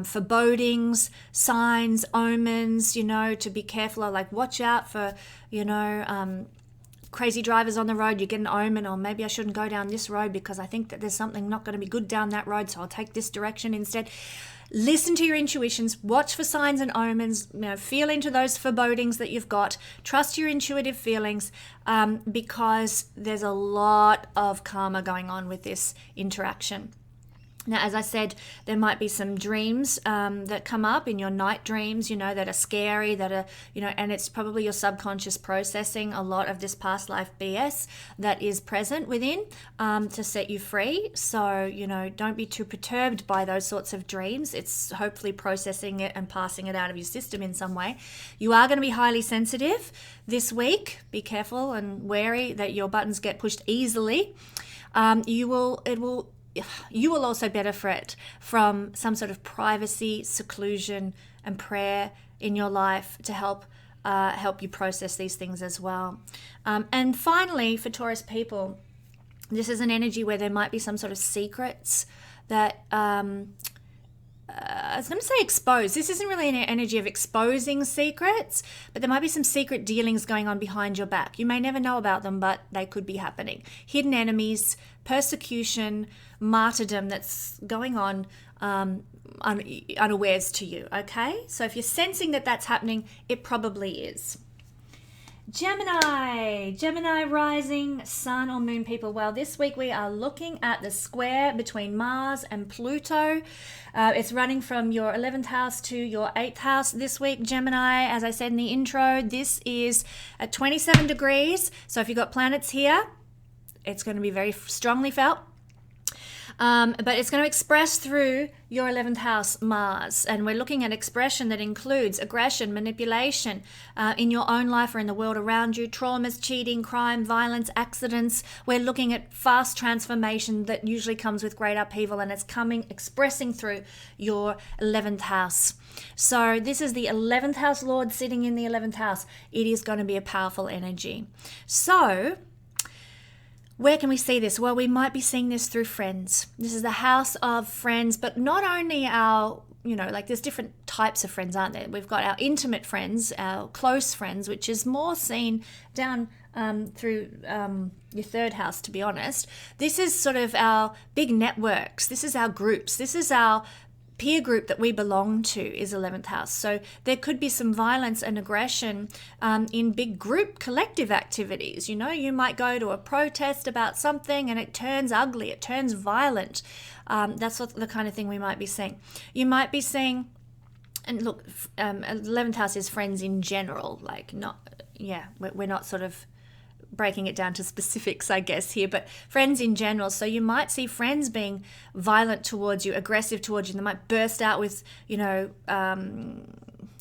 forebodings, signs, omens, to be careful of, like watch out for, crazy drivers on the road. You get an omen, or maybe I shouldn't go down this road because I think that there's something not going to be good down that road, so I'll take this direction instead. Listen to your intuitions, watch for signs and omens, feel into those forebodings that you've got, trust your intuitive feelings, because there's a lot of karma going on with this interaction. Now, as I said, there might be some dreams that come up in your night dreams, that are scary, that are, and it's probably your subconscious processing a lot of this past life BS that is present within to set you free. So, don't be too perturbed by those sorts of dreams. It's hopefully processing it and passing it out of your system in some way. You are going to be highly sensitive this week. Be careful and wary that your buttons get pushed easily. You will also benefit from some sort of privacy, seclusion, and prayer in your life to help you process these things as well. And finally, for Taurus people, this is an energy where there might be some sort of secrets that I was going to say expose. This isn't really an energy of exposing secrets, but there might be some secret dealings going on behind your back. You may never know about them, but they could be happening. Hidden enemies, persecution, martyrdom that's going on unawares to you, okay? So if you're sensing that that's happening, it probably is. Gemini rising, sun or moon people. Well, this week we are looking at the square between Mars and Pluto. It's running from your 11th house to your 8th house this week, Gemini. As I said in the intro, this is at 27 degrees. So if you've got planets here, it's going to be very strongly felt. But it's going to express through your 11th house, Mars. And we're looking at expression that includes aggression, manipulation in your own life or in the world around you, traumas, cheating, crime, violence, accidents. We're looking at fast transformation that usually comes with great upheaval, and it's expressing through your 11th house. So this is the 11th house Lord sitting in the 11th house. It is going to be a powerful energy. So where can we see this? Well, we might be seeing this through friends. This is the house of friends, but not only our, there's different types of friends, aren't there? We've got our intimate friends, our close friends, which is more seen down through your third house, to be honest. This is sort of our big networks. This is our groups. This is our peer group that we belong to is 11th house. So there could be some violence and aggression in big group collective activities. You might go to a protest about something and it turns ugly, it turns violent. That's the kind of thing we might be seeing. You might be seeing, and look, 11th house is friends in general, we're not sort of breaking it down to specifics, I guess, here, but friends in general. So you might see friends being violent towards you, aggressive towards you. They might burst out with,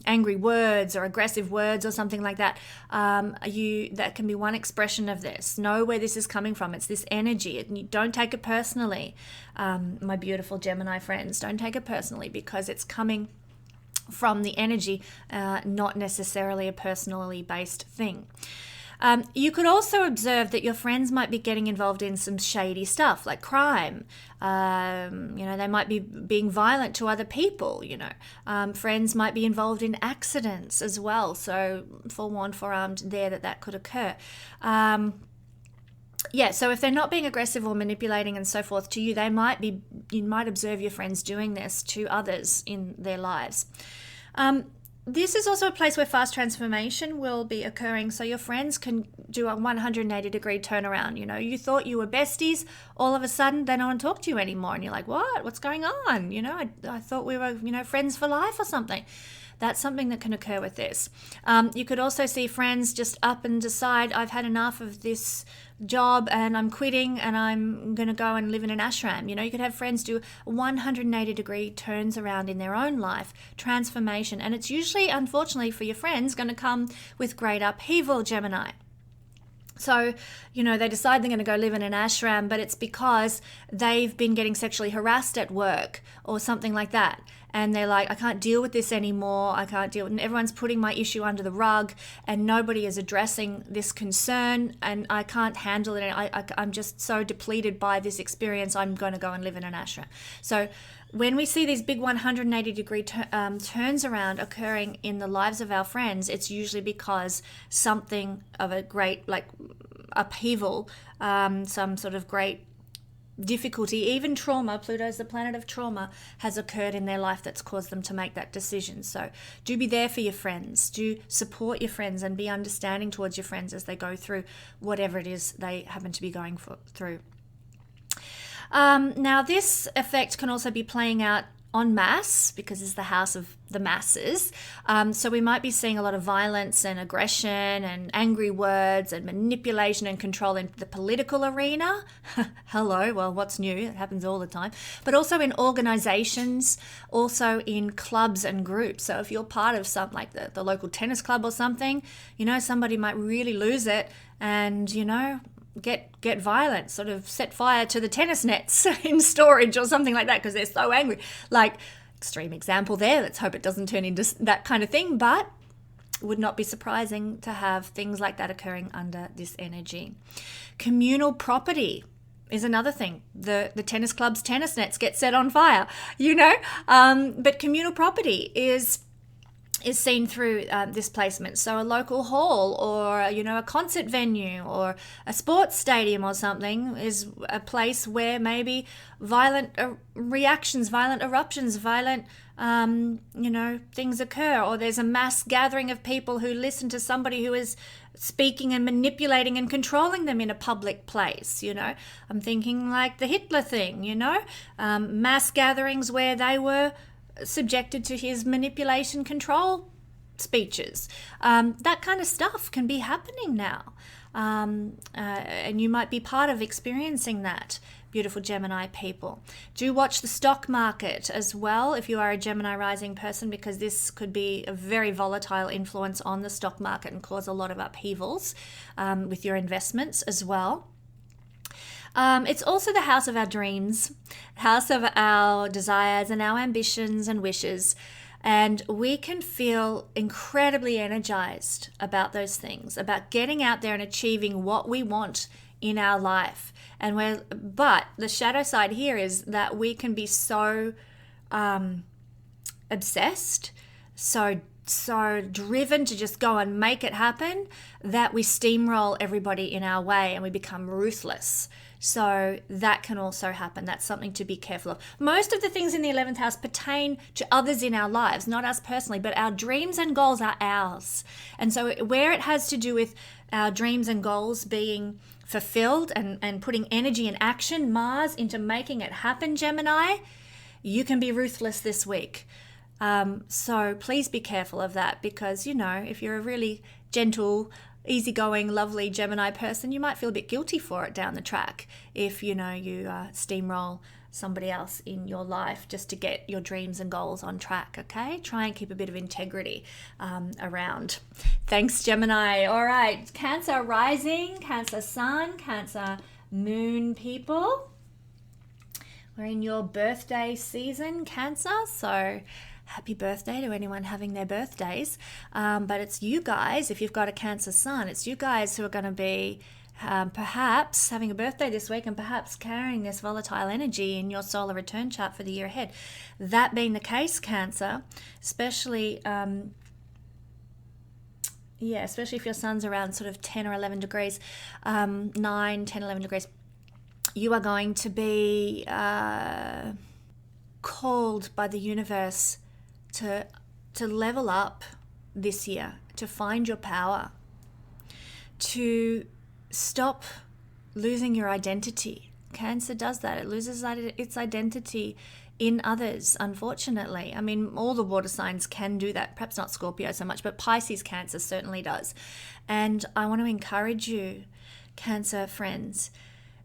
angry words or aggressive words or something like that, that can be one expression of this. Know where this is coming from. It's this energy. You don't take it personally, my beautiful Gemini friends. Don't take it personally, because it's coming from the energy, not necessarily a personally based thing. You could also observe that your friends might be getting involved in some shady stuff like crime. They might be being violent to other people, Friends might be involved in accidents as well. So forewarned, forearmed there that could occur. So if they're not being aggressive or manipulating and so forth to you, you might observe your friends doing this to others in their lives. This is also a place where fast transformation will be occurring. So your friends can do a 180-degree turnaround. You thought you were besties. All of a sudden, they don't want to talk to you anymore. And you're like, what? What's going on? I thought we were, friends for life or something. That's something that can occur with this. You could also see friends just up and decide, I've had enough of this job and I'm quitting and I'm going to go and live in an ashram. You could have friends do 180-degree turns around in their own life, transformation. And it's usually, unfortunately for your friends, going to come with great upheaval, Gemini. So, they decide they're going to go live in an ashram, but it's because they've been getting sexually harassed at work or something like that. And they're like, I can't deal with this anymore. I can't deal with it. And everyone's putting my issue under the rug and nobody is addressing this concern and I can't handle it. And I'm just so depleted by this experience. I'm going to go and live in an ashram. So when we see these big 180-degree turns around occurring in the lives of our friends, it's usually because something of a great upheaval, some sort of great difficulty, even trauma, Pluto's the planet of trauma, has occurred in their life that's caused them to make that decision. So do be there for your friends, do support your friends and be understanding towards your friends as they go through whatever it is they happen to be going through. Now this effect can also be playing out en masse because it's the house of the masses. So we might be seeing a lot of violence and aggression and angry words and manipulation and control in the political arena. Hello, well, what's new? It happens all the time. But also in organizations, also in clubs and groups. So if you're part of something like the local tennis club or something, somebody might really lose it and, get violent, sort of set fire to the tennis nets in storage or something like that because they're so angry. Like, extreme example there. Let's hope it doesn't turn into that kind of thing, but it would not be surprising to have things like that occurring under this energy. Communal property is another thing. The tennis club's tennis nets get set on fire, but communal property is seen through this placement. So a local hall or, a concert venue or a sports stadium or something is a place where maybe violent reactions, violent eruptions, violent, things occur, or there's a mass gathering of people who listen to somebody who is speaking and manipulating and controlling them in a public place, I'm thinking like the Hitler thing, mass gatherings where they were subjected to his manipulation control speeches. That kind of stuff can be happening now. And you might be part of experiencing that, beautiful Gemini people. Do watch the stock market as well if you are a Gemini rising person, because this could be a very volatile influence on the stock market and cause a lot of upheavals with your investments as well. It's also the house of our dreams, house of our desires and our ambitions and wishes. And we can feel incredibly energized about those things, about getting out there and achieving what we want in our life. But the shadow side here is that we can be so obsessed, so driven to just go and make it happen that we steamroll everybody in our way and we become ruthless. So that can also happen. That's something to be careful of. Most of the things in the 11th house pertain to others in our lives, not us personally, but our dreams and goals are ours. And so where it has to do with our dreams and goals being fulfilled and putting energy and action, Mars, into making it happen, Gemini, you can be ruthless this week. So please be careful of that, because, if you're a really gentle, easygoing, lovely Gemini person, you might feel a bit guilty for it down the track if, you steamroll somebody else in your life just to get your dreams and goals on track, okay? Try and keep a bit of integrity around. Thanks, Gemini. All right, Cancer rising, Cancer sun, Cancer moon people. We're in your birthday season, Cancer, so happy birthday to anyone having their birthdays. But it's you guys, if you've got a Cancer sun, it's you guys who are going to be perhaps having a birthday this week and perhaps carrying this volatile energy in your solar return chart for the year ahead. That being the case, Cancer, especially especially if your sun's around sort of 10 or 11 degrees, 9, 10, 11 degrees, you are going to be called by the universe to level up this year, to find your power, to stop losing your identity. Cancer does that. It loses its identity in others, unfortunately. I mean, all the water signs can do that. Perhaps not Scorpio so much, but Pisces, Cancer certainly does. And I want to encourage you, Cancer friends,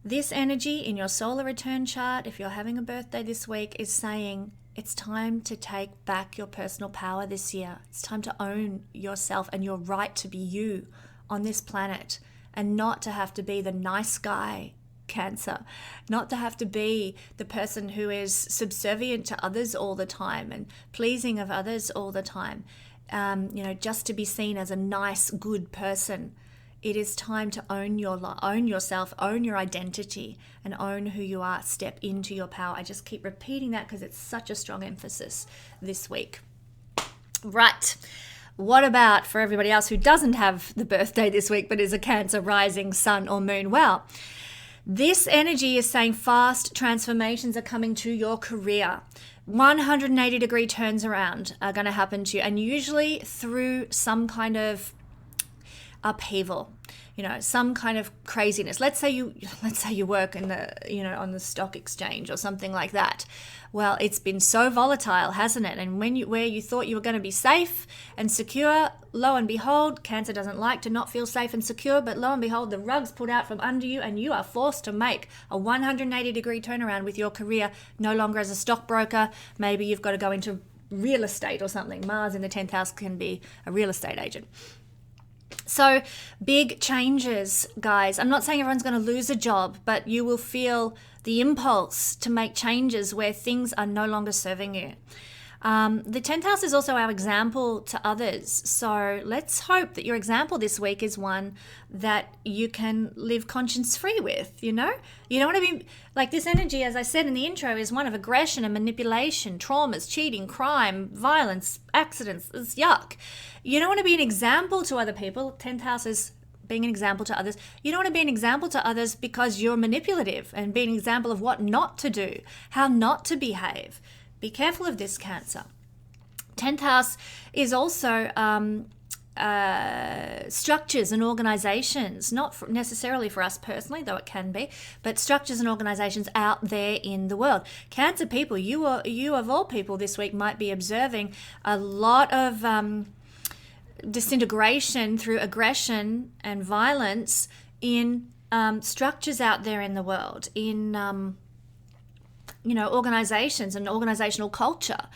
this energy in your solar return chart, if you're having a birthday this week, is saying it's time to take back your personal power this year. It's time to own yourself and your right to be you on this planet, and not to have to be the nice guy, Cancer, not to have to be the person who is subservient to others all the time and pleasing of others all the time, just to be seen as a nice, good person. It is time to own yourself, own your identity, and own who you are. Step into your power. I just keep repeating that because it's such a strong emphasis this week. Right. What about for everybody else who doesn't have the birthday this week but is a Cancer rising, sun or moon? Well, this energy is saying fast transformations are coming to your career. 180-degree turns around are going to happen to you, and usually through some kind of upheaval, some kind of craziness. Let's say you work in on the stock exchange or something like that. Well, it's been so volatile, hasn't it? And where you thought you were going to be safe and secure, lo and behold, Cancer doesn't like to not feel safe and secure, but lo and behold, the rug's pulled out from under you and you are forced to make a 180-degree turnaround with your career, no longer as a stockbroker. Maybe you've got to go into real estate or something. Mars in the 10th house can be a real estate agent. So big changes, guys. I'm not saying everyone's going to lose a job, but you will feel the impulse to make changes where things are no longer serving you. The 10th house is also our example to others. So let's hope that your example this week is one that you can live conscience-free with, You don't want to be like this energy, as I said in the intro, is one of aggression and manipulation, traumas, cheating, crime, violence, accidents. It's yuck. You don't want to be an example to other people. 10th house is being an example to others. You don't want to be an example to others because you're manipulative and be an example of what not to do, how not to behave. Be careful of this, Cancer. 10th house is also structures and organizations, not necessarily for us personally, though it can be, but structures and organizations out there in the world. Cancer people, you of all people this week might be observing a lot of disintegration through aggression and violence in structures out there in the world, in organizations and organizational culture.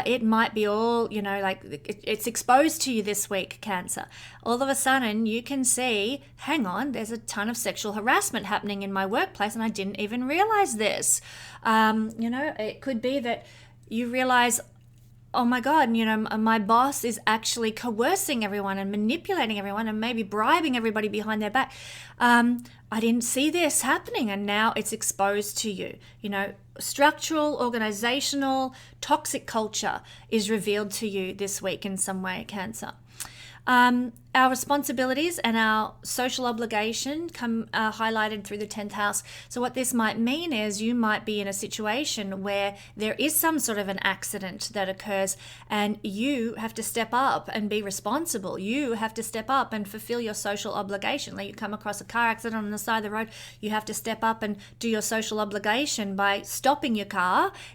It might be all, it's exposed to you this week, Cancer. All of a sudden you can see, hang on, there's a ton of sexual harassment happening in my workplace and I didn't even realize this. It could be that you realize, oh my God, my boss is actually coercing everyone and manipulating everyone and maybe bribing everybody behind their back. I didn't see this happening and now it's exposed to you. Structural, organizational, toxic culture is revealed to you this week in some way, Cancer. Our responsibilities and our social obligation come highlighted through the 10th house. So what this might mean is you might be in a situation where there is some sort of an accident that occurs and you have to step up and be responsible. You have to step up and fulfill your social obligation. Like you come across a car accident on the side of the road, you have to step up and do your social obligation by stopping your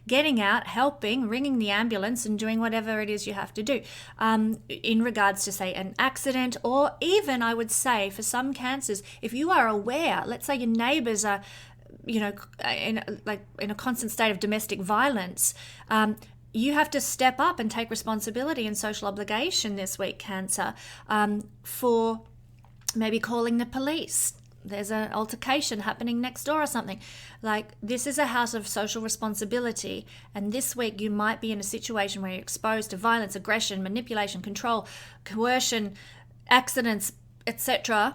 getting out, helping, ringing the ambulance and doing whatever it is you have to do. In regards to, say, an accident, or even I would say for some Cancers, if you are aware, let's say your neighbors are in a constant state of domestic violence, you have to step up and take responsibility and social obligation this week, Cancer, for maybe calling the police. There's an altercation happening next door or something. Like, this is a house of social responsibility, and this week you might be in a situation where you're exposed to violence, aggression, manipulation, control, coercion, accidents, etc.,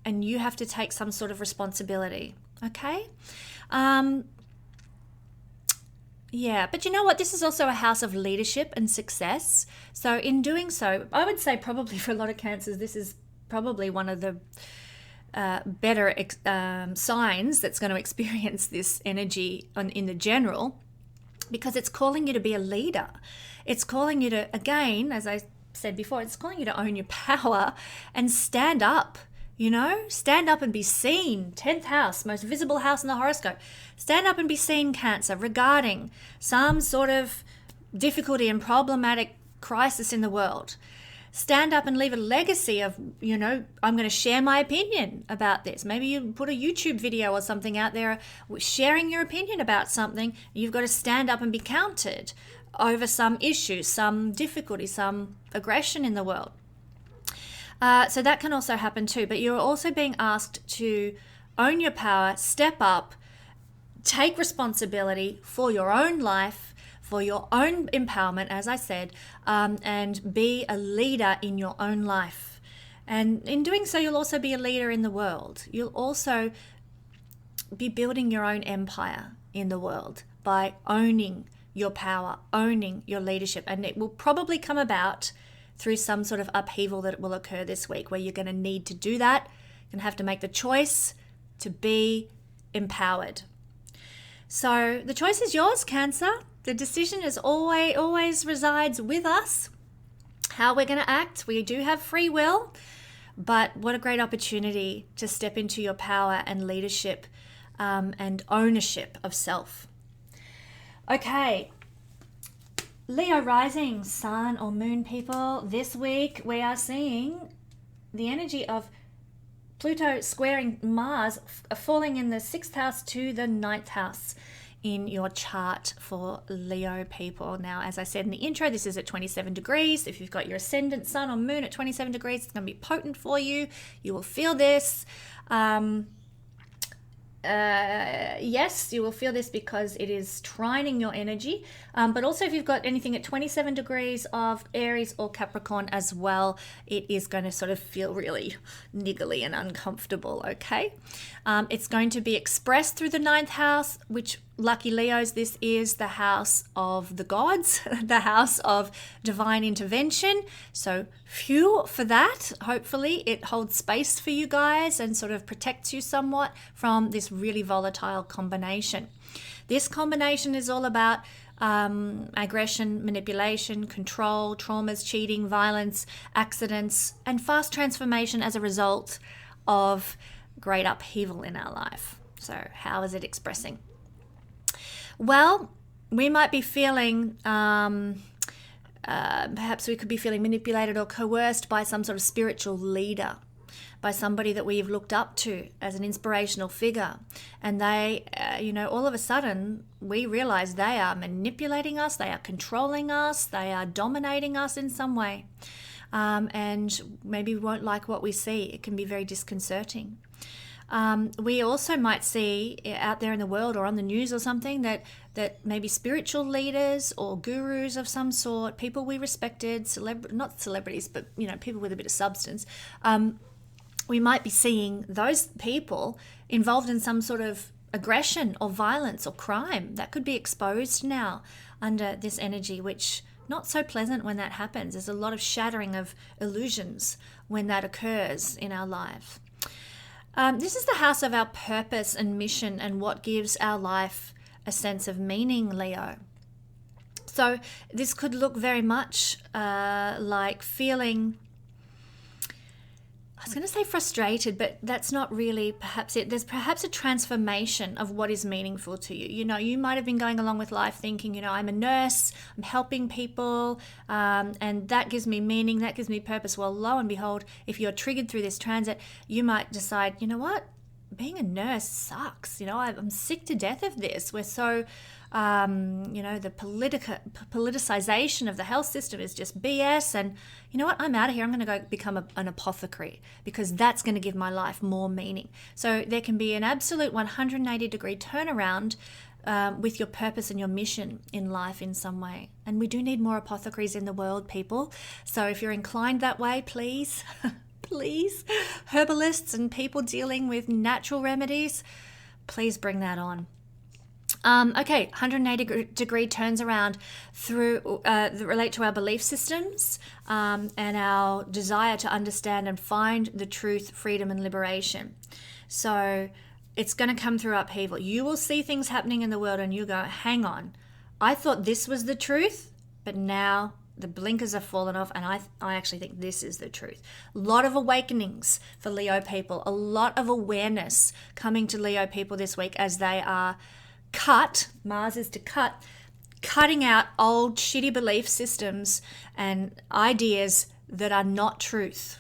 and you have to take some sort of responsibility. Okay? Yeah, but you know what? This is also a house of leadership and success. So in doing so, I would say probably for a lot of Cancers, this is probably one of the better signs that's going to experience this energy in the general, because it's calling you to be a leader. It's calling you to, again, as I said before, it's calling you to own your power and stand up. Stand up and be seen. 10th house, most visible house in the horoscope. Stand up and be seen, Cancer, regarding some sort of difficulty and problematic crisis in the world. Stand up and leave a legacy of, I'm going to share my opinion about this. Maybe you put a YouTube video or something out there sharing your opinion about something. You've got to stand up and be counted over some issue, some difficulty, some aggression in the world. So that can also happen too. But you're also being asked to own your power, step up, take responsibility for your own life, for your own empowerment, as I said, and be a leader in your own life. And in doing so, you'll also be a leader in the world. You'll also be building your own empire in the world by owning your power, owning your leadership. And it will probably come about through some sort of upheaval that will occur this week, where you're going to need to do that. You're going to have to make the choice to be empowered. So the choice is yours, Cancer. The decision is always resides with us, how we're going to act. We do have free will, but what a great opportunity to step into your power and leadership and ownership of self. Okay. Leo rising, sun or moon people, this week we are seeing the energy of Pluto squaring Mars falling in the 6th house to the 9th house in your chart for Leo people. Now, as I said in the intro, this is at 27 degrees. If you've got your ascendant sun or moon at 27 degrees, it's going to be potent for you. You will feel this. Yes, you will feel this because it is trining your energy, but also if you've got anything at 27 degrees of Aries or Capricorn as well, it is going to sort of feel really niggly and uncomfortable, okay? It's going to be expressed through the 9th house, which, lucky Leos, this is the house of the gods, the house of divine intervention. So phew for that. Hopefully it holds space for you guys and sort of protects you somewhat from this really volatile combination. This combination is all about aggression, manipulation, control, traumas, cheating, violence, accidents, and fast transformation as a result of great upheaval in our life. So how is it expressing? Well, we might be feeling, perhaps we could be feeling manipulated or coerced by some sort of spiritual leader, by somebody that we've looked up to as an inspirational figure. And they, all of a sudden, we realize they are manipulating us, they are controlling us, they are dominating us in some way. And maybe we won't like what we see. It can be very disconcerting. We also might see out there in the world or on the news or something that maybe spiritual leaders or gurus of some sort, people we respected, not celebrities, but people with a bit of substance, we might be seeing those people involved in some sort of aggression or violence or crime that could be exposed now under this energy, which not so pleasant when that happens. There's a lot of shattering of illusions when that occurs in our life. This is the house of our purpose and mission and what gives our life a sense of meaning, Leo. So this could look very much like feeling, I was going to say frustrated, but that's not really perhaps it. There's perhaps a transformation of what is meaningful to you. You might have been going along with life thinking, I'm a nurse, I'm helping people, and that gives me meaning, that gives me purpose. Well, lo and behold, if you're triggered through this transit, you might decide, what? being a nurse sucks. I'm sick to death of this. We're so, the politicization of the health system is just BS. And you know what? I'm out of here. I'm going to go become an apothecary, because that's going to give my life more meaning. So there can be an absolute 180-degree turnaround with your purpose and your mission in life in some way. And we do need more apothecaries in the world, people. So if you're inclined that way, please, please, herbalists and people dealing with natural remedies, please bring that on. Okay, 180-degree turns around through that relate to our belief systems and our desire to understand and find the truth, freedom, and liberation. So it's going to come through upheaval. You will see things happening in the world and you go, hang on, I thought this was the truth, but now the blinkers have fallen off, and I actually think this is the truth. A lot of awakenings for Leo people, a lot of awareness coming to Leo people this week as they are Mars is to cutting out old shitty belief systems and ideas that are not truth.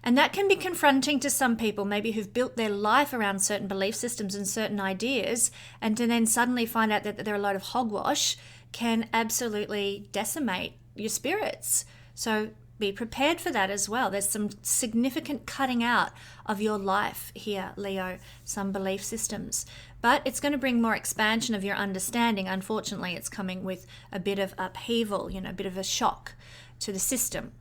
And that can be confronting to some people, maybe who've built their life around certain belief systems and certain ideas, and to then suddenly find out that they're a load of hogwash can absolutely decimate your spirits. So be prepared for that as well. There's some significant cutting out of your life here, Leo, some belief systems. But it's going to bring more expansion of your understanding. Unfortunately, it's coming with a bit of upheaval, a bit of a shock to the system.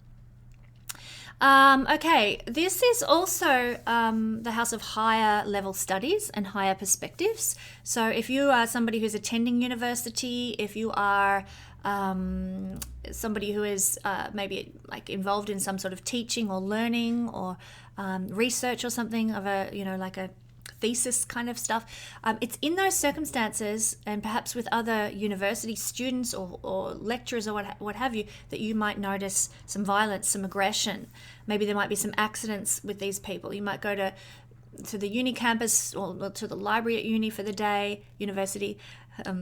Okay, this is also the house of higher level studies and higher perspectives. So if you are somebody who's attending university, if you are somebody who is maybe like involved in some sort of teaching or learning or research or something of like a thesis kind of stuff, it's in those circumstances, and perhaps with other university students or lecturers or what have you, that you might notice some violence, some aggression. Maybe there might be some accidents with these people. You might go to the uni campus or to the library at uni for the day, university,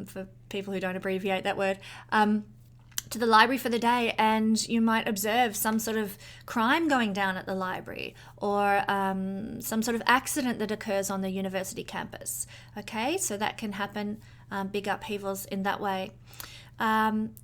for people who don't abbreviate that word, to the library for the day, and you might observe some sort of crime going down at the library, or some sort of accident that occurs on the university campus. Okay, so that can happen, big upheavals in that way.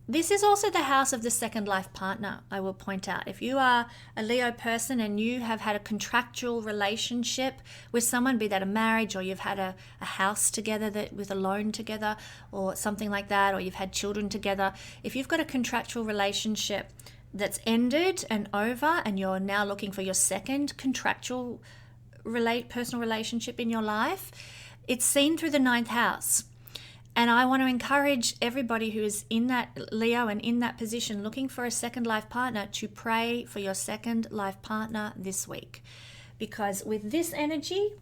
This is also the house of the second life partner, I will point out. If you are a Leo person and you have had a contractual relationship with someone, be that a marriage, or you've had a house together with a loan together or something like that, or you've had children together, if you've got a contractual relationship that's ended and over, and you're now looking for your second contractual personal relationship in your life, it's seen through the 9th house. And I want to encourage everybody who is in that Leo and in that position looking for a second life partner to pray for your second life partner this week. Because with this energy,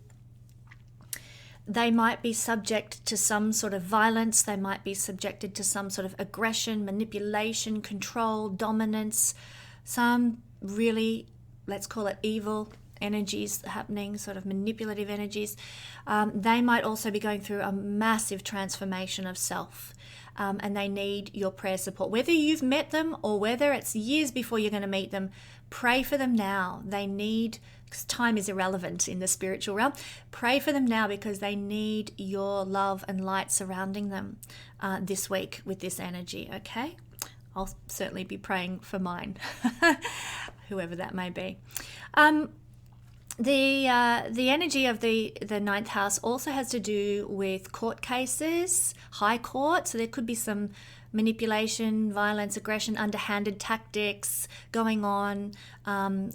they might be subject to some sort of violence. They might be subjected to some sort of aggression, manipulation, control, dominance, some really, let's call it evil energies happening, sort of manipulative energies. They might also be going through a massive transformation of self, and they need your prayer support. Whether you've met them or whether it's years before you're going to meet them, pray for them now. They need, because time is irrelevant in the spiritual realm, pray for them now, because they need your love and light surrounding them this week with this energy, okay? I'll certainly be praying for mine, whoever that may be. The energy of the 9th house also has to do with court cases, high court. So there could be some manipulation, violence, aggression, underhanded tactics going on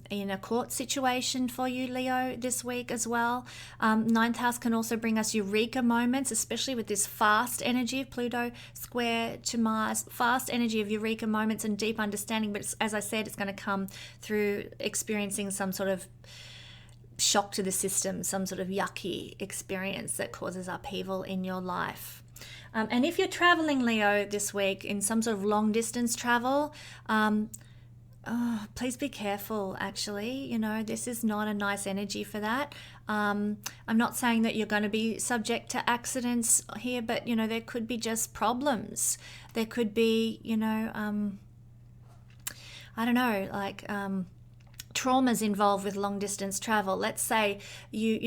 in a court situation for you, Leo, this week as well. 9th house can also bring us eureka moments, especially with this fast energy of Pluto square to Mars, fast energy of eureka moments and deep understanding. But as I said, it's going to come through experiencing some sort of shock to the system, some sort of yucky experience that causes upheaval in your life. And if you're traveling, Leo, this week in some sort of long distance travel, please be careful, actually. This is not a nice energy for that. I'm not saying that you're going to be subject to accidents here, but, there could be just problems. There could be, I don't know, like traumas involved with long distance travel. Let's say you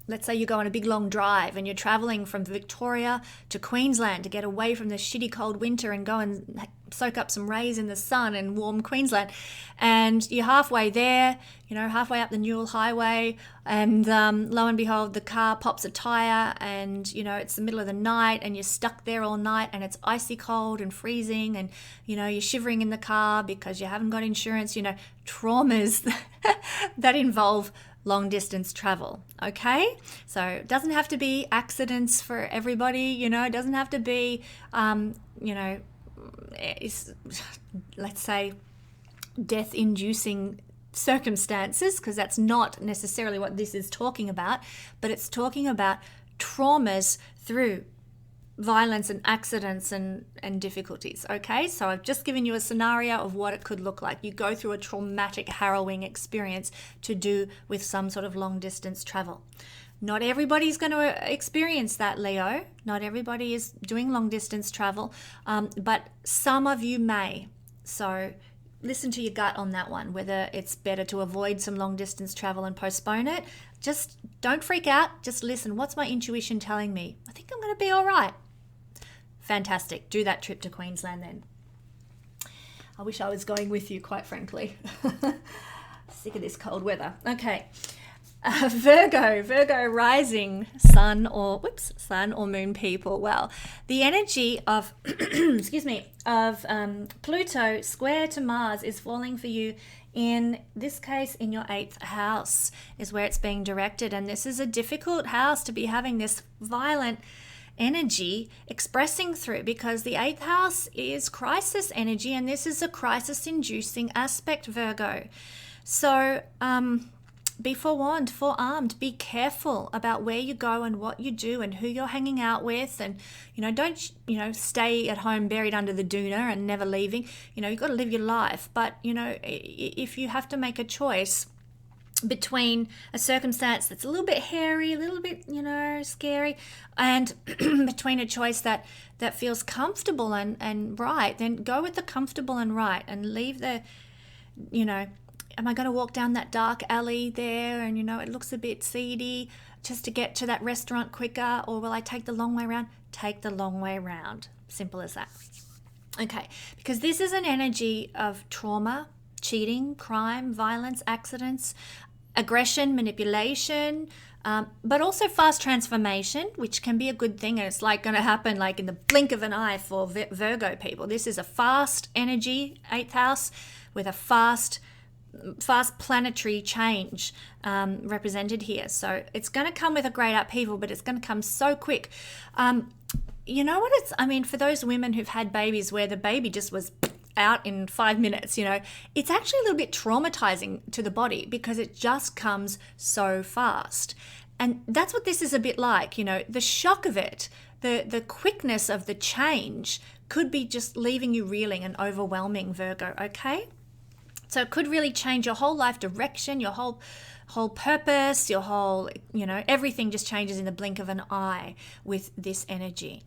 let's say you go on a big long drive and you're traveling from Victoria to Queensland to get away from the shitty cold winter and go and soak up some rays in the sun in warm Queensland. And you're halfway there, halfway up the Newell Highway, and lo and behold, the car pops a tire, and it's the middle of the night and you're stuck there all night and it's icy cold and freezing, and you're shivering in the car because you haven't got insurance. Traumas that involve long distance travel. Okay, so it doesn't have to be accidents for everybody. It doesn't have to be let's say death inducing circumstances, because that's not necessarily what this is talking about, but it's talking about traumas through violence and accidents and difficulties. Okay, so I've just given you a scenario of what it could look like. You go through a traumatic, harrowing experience to do with some sort of long distance travel. Not everybody's going to experience that, Leo. Not everybody is doing long distance travel, but some of you may. So listen to your gut on that one, whether it's better to avoid some long distance travel and postpone it. Just don't freak out. Just listen. What's my intuition telling me? I think I'm going to be all right. Fantastic. Do that trip to Queensland then. I wish I was going with you, quite frankly. Sick of this cold weather. Okay. Virgo rising sun or moon people. Well, the energy of Pluto square to Mars is falling for you. In this case, in your 8th house is where it's being directed, and this is a difficult house to be having this violent energy expressing through, because the 8th house is crisis energy, and this is a crisis inducing aspect, Virgo. So be forewarned, forearmed, be careful about where you go and what you do and who you're hanging out with, and don't stay at home buried under the doona and never leaving. You've got to live your life, but if you have to make a choice between a circumstance that's a little bit hairy, a little bit scary, and between a choice that feels comfortable and right, then go with the comfortable and right, and leave the am I going to walk down that dark alley there and it looks a bit seedy just to get to that restaurant quicker, or will I take the long way around? Take the long way around. Simple as that. Okay, because this is an energy of trauma, cheating, crime, violence, accidents, aggression, manipulation, but also fast transformation, which can be a good thing, and it's going to happen in the blink of an eye for Virgo people. This is a fast energy, 8th house, with a fast planetary change represented here. So it's going to come with a great upheaval, but it's going to come so quick. For those women who've had babies where the baby just was out in 5 minutes, it's actually a little bit traumatizing to the body because it just comes so fast. And that's what this is a bit like, the shock of it, the quickness of the change could be just leaving you reeling and overwhelming, Virgo, okay? So it could really change your whole life direction, your whole purpose, your whole, everything just changes in the blink of an eye with this energy.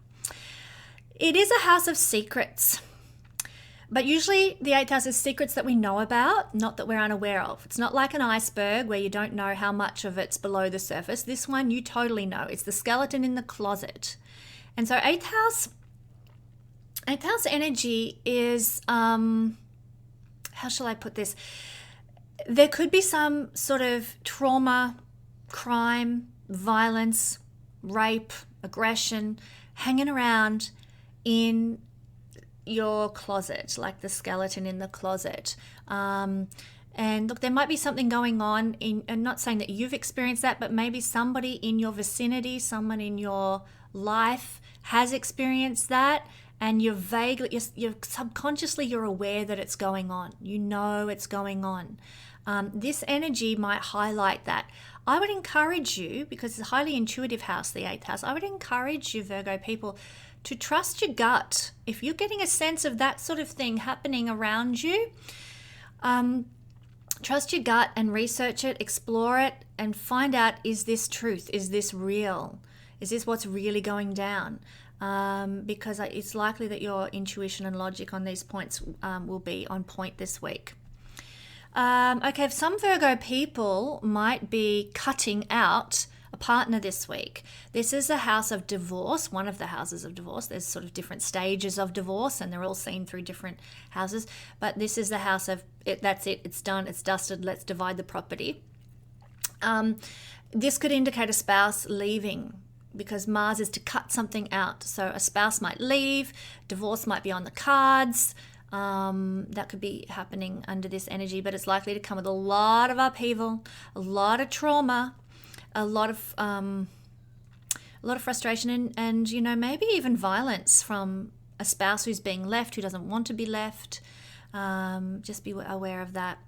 It is a house of secrets, but usually the 8th house is secrets that we know about, not that we're unaware of. It's not like an iceberg where you don't know how much of it's below the surface. This one you totally know. It's the skeleton in the closet. And so 8th house energy is, how shall I put this? There could be some sort of trauma, crime, violence, rape, aggression hanging around in your closet, like the skeleton in the closet. And look, there might be something going on I'm not saying that you've experienced that, but maybe somebody in your vicinity, someone in your life has experienced that. And you're subconsciously, you're aware that it's going on. It's going on. This energy might highlight that. I would encourage you, because it's a highly intuitive house, the 8th house, I would encourage you, Virgo people, to trust your gut. If you're getting a sense of that sort of thing happening around you, trust your gut and research it, explore it, and find out, is this truth? Is this real? Is this what's really going down? Because it's likely that your intuition and logic on these points will be on point this week. Okay, some Virgo people might be cutting out a partner this week. This is a house of divorce, one of the houses of divorce. There's sort of different stages of divorce and they're all seen through different houses. But this is the house of, that's it, it's done, it's dusted, let's divide the property. This could indicate a spouse leaving, because Mars is to cut something out. So a spouse might leave, divorce might be on the cards. That could be happening under this energy, but it's likely to come with a lot of upheaval, a lot of trauma, a lot of frustration, and you know, maybe even violence from a spouse who's being left, who doesn't want to be left. Just be aware of that.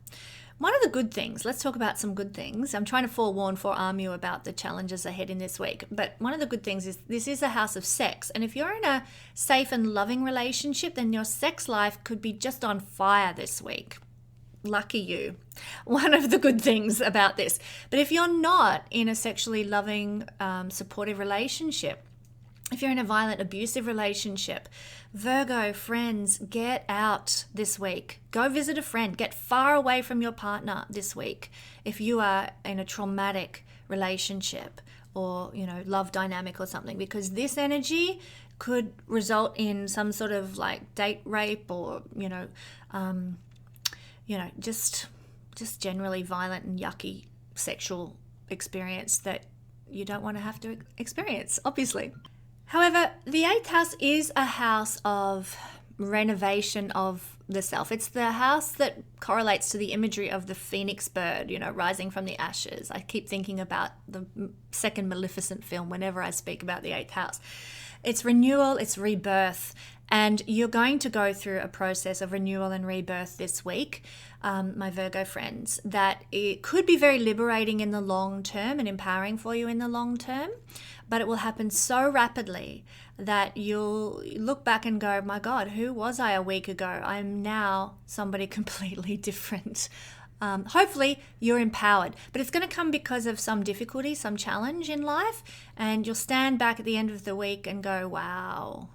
One of the good things, let's talk about some good things. I'm trying to forearm you about the challenges ahead in this week. But one of the good things is this is a house of sex. And if you're in a safe and loving relationship, then your sex life could be just on fire this week. Lucky you. One of the good things about this. But if you're not in a sexually loving, supportive relationship, if you're in a violent, abusive relationship, Virgo, friends, get out this week. Go visit a friend. Get far away from your partner this week if you are in a traumatic relationship or, you know, love dynamic or something, because this energy could result in some sort of like date rape or, just generally violent and yucky sexual experience that you don't want to have to experience, obviously. However, the 8th house is a house of renovation of the self. It's the house that correlates to the imagery of the phoenix bird, you know, rising from the ashes. I keep thinking about the second Maleficent film whenever I speak about the 8th house. It's renewal, it's rebirth, and you're going to go through a process of renewal and rebirth this week, my Virgo friends, that it could be very liberating in the long term and empowering for you in the long term. But it will happen so rapidly that you'll look back and go, my God, who was I a week ago? I'm now somebody completely different. Hopefully you're empowered, but it's going to come because of some difficulty, some challenge in life, and you'll stand back at the end of the week and go, wow,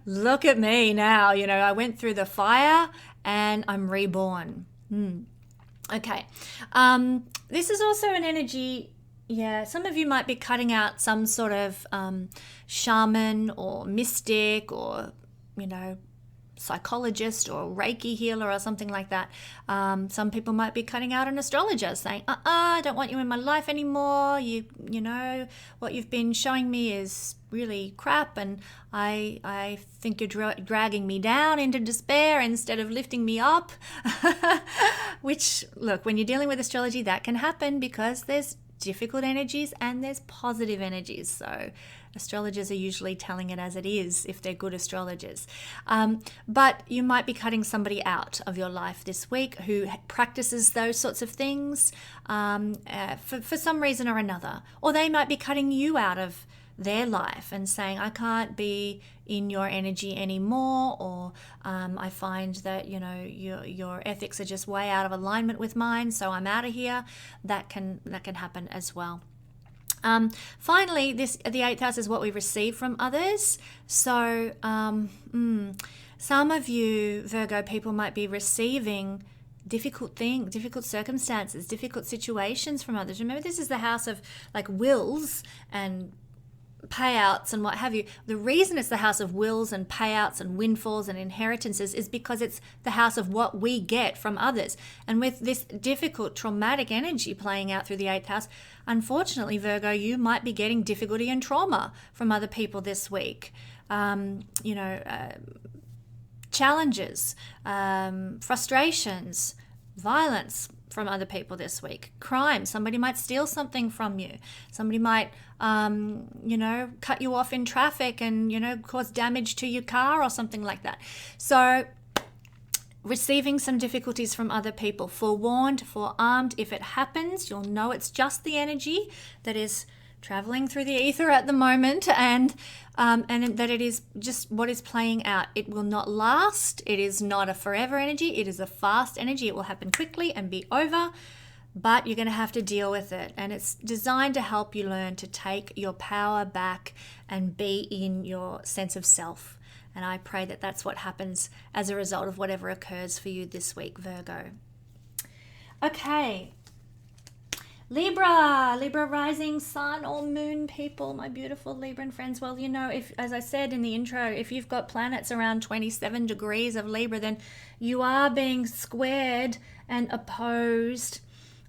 look at me now. You know, I went through the fire and I'm reborn. Okay. This is also an energy. Yeah, some of you might be cutting out some sort of shaman or mystic or, you know, psychologist or Reiki healer or something like that. Some people might be cutting out an astrologer saying, I don't want you in my life anymore. You know, what you've been showing me is really crap, and I think you're dragging me down into despair instead of lifting me up. Which, look, when you're dealing with astrology, that can happen because there's difficult energies and there's positive energies. So astrologers are usually telling it as it is if they're good astrologers. But you might be cutting somebody out of your life this week who practices those sorts of things for some reason or another. Or they might be cutting you out of their life and saying, I can't be in your energy anymore, or I find that, you know, your ethics are just way out of alignment with mine, so I'm out of here. That can happen as well. Finally, the 8th house is what we receive from others. So some of you Virgo people might be receiving difficult circumstances, difficult situations from others. Remember, this is the house of like wills and payouts and what have you. The reason it's the house of wills and payouts and windfalls and inheritances is because it's the house of what we get from others. And with this difficult, traumatic energy playing out through the 8th house, unfortunately, Virgo, you might be getting difficulty and trauma from other people this week. Challenges, frustrations, violence from other people this week. Crime. Somebody might steal something from you. Somebody might, cut you off in traffic and, cause damage to your car or something like that. So receiving some difficulties from other people. Forewarned, forearmed. If it happens, you'll know it's just the energy that is traveling through the ether at the moment, and that it is just what is playing out. It will not last. It is not a forever energy. It is a fast energy. It will happen quickly and be over, but you're going to have to deal with it. And it's designed to help you learn to take your power back and be in your sense of self. And I pray that that's what happens as a result of whatever occurs for you this week, Virgo. Okay. Libra rising, sun or moon people, my beautiful Libran friends. Well, you know, if, as I said in the intro, if you've got planets around 27 degrees of Libra, then you are being squared and opposed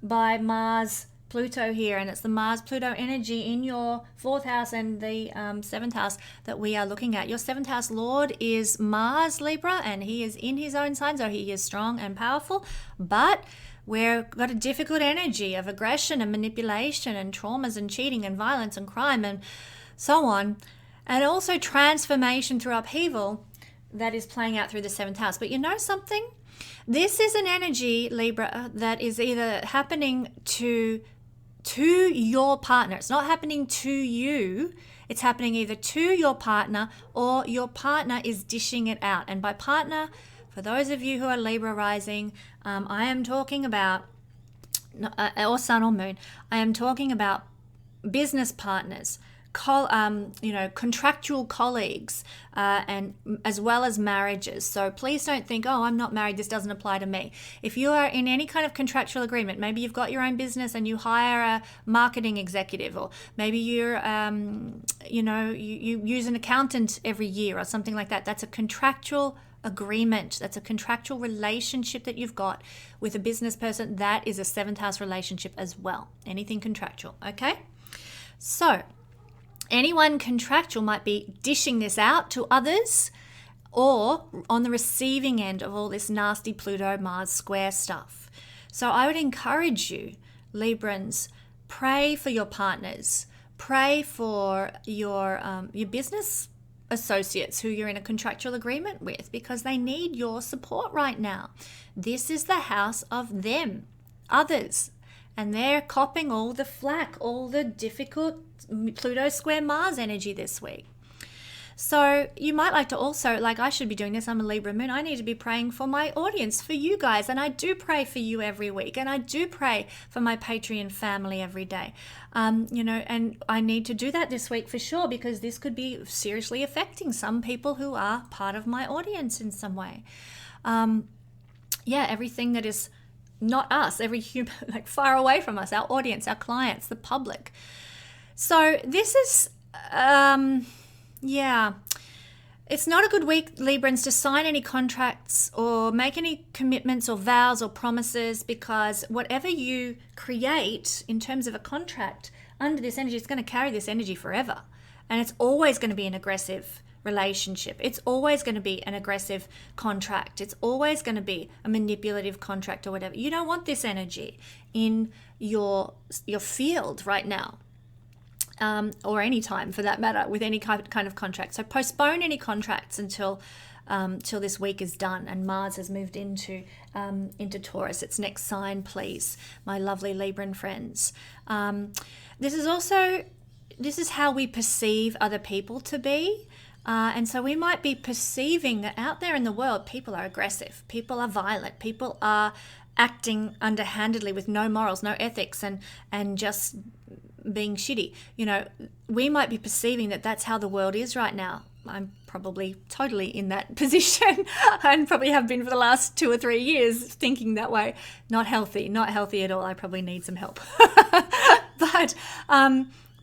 by Mars Pluto here, and it's the Mars Pluto energy in your 4th house and the 7th house that we are looking at. Your 7th house lord is Mars, Libra, and he is in his own sign, so he is strong and powerful, but we've got a difficult energy of aggression and manipulation and traumas and cheating and violence and crime and so on, and also transformation through upheaval that is playing out through the 7th house. But you know something? This is an energy, Libra, that is either happening to your partner. It's not happening to you. It's happening either to your partner or your partner is dishing it out. And by partner, for those of you who are Libra rising, I am talking about, or sun or moon, I am talking about business partners, contractual colleagues, and as well as marriages. So please don't think, oh, I'm not married, this doesn't apply to me. If you are in any kind of contractual agreement, maybe you've got your own business and you hire a marketing executive, or maybe you're, you use an accountant every year or something like that. That's a contractual agreement. That's a contractual relationship that you've got with a business person. That is a 7th house relationship as well. Anything contractual, okay? So anyone contractual might be dishing this out to others or on the receiving end of all this nasty Pluto-Mars square stuff. So I would encourage you, Librans, pray for your partners. Pray for your business associates who you're in a contractual agreement with, because they need your support right now. This is the house of them, others. And they're copping all the flack, all the difficult Pluto square Mars energy this week. So you might like to also, like I should be doing this, I'm a Libra moon, I need to be praying for my audience, for you guys. And I do pray for you every week. And I do pray for my Patreon family every day. And I need to do that this week for sure, because this could be seriously affecting some people who are part of my audience in some way. Everything that is not us, every human, like far away from us, our audience, our clients, the public. So this is, it's not a good week, Librans, to sign any contracts or make any commitments or vows or promises, because whatever you create in terms of a contract under this energy, it's going to carry this energy forever. And it's always going to be an aggressive relationship. It's always going to be an aggressive contract. It's always going to be a manipulative contract or whatever. You don't want this energy in your field right now, or any time for that matter, with any kind of contract. So postpone any contracts until this week is done and Mars has moved into Taurus, its next sign, please, my lovely Libran friends. This is how we perceive other people to be. And so we might be perceiving that out there in the world, people are aggressive, people are violent, people are acting underhandedly with no morals, no ethics, and just being shitty. You know, we might be perceiving that that's how the world is right now. I'm probably totally in that position and probably have been for the last 2 or 3 years thinking that way. Not healthy at all. I probably need some help.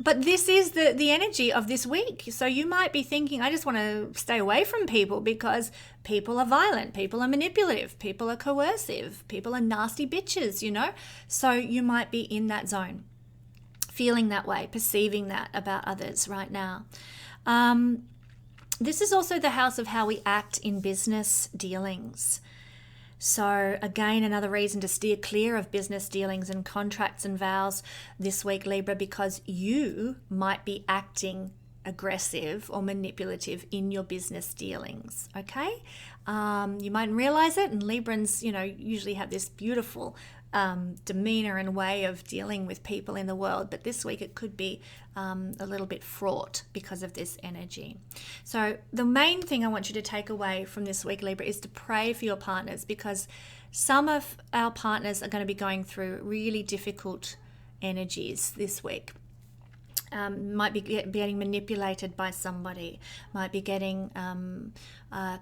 But this is the energy of this week. So you might be thinking, I just want to stay away from people because people are violent, people are manipulative, people are coercive, people are nasty bitches, you know? So you might be in that zone, feeling that way, perceiving that about others right now. This is also the house of how we act in business dealings. So again, another reason to steer clear of business dealings and contracts and vows this week, Libra, because you might be acting aggressive or manipulative in your business dealings, okay? You mightn't realize it, and Librans, usually have this beautiful demeanor and way of dealing with people in the world, but this week it could be a little bit fraught because of this energy. So the main thing I want you to take away from this week, Libra, is to pray for your partners, because some of our partners are going to be going through really difficult energies this week. Might be getting manipulated by somebody, might be getting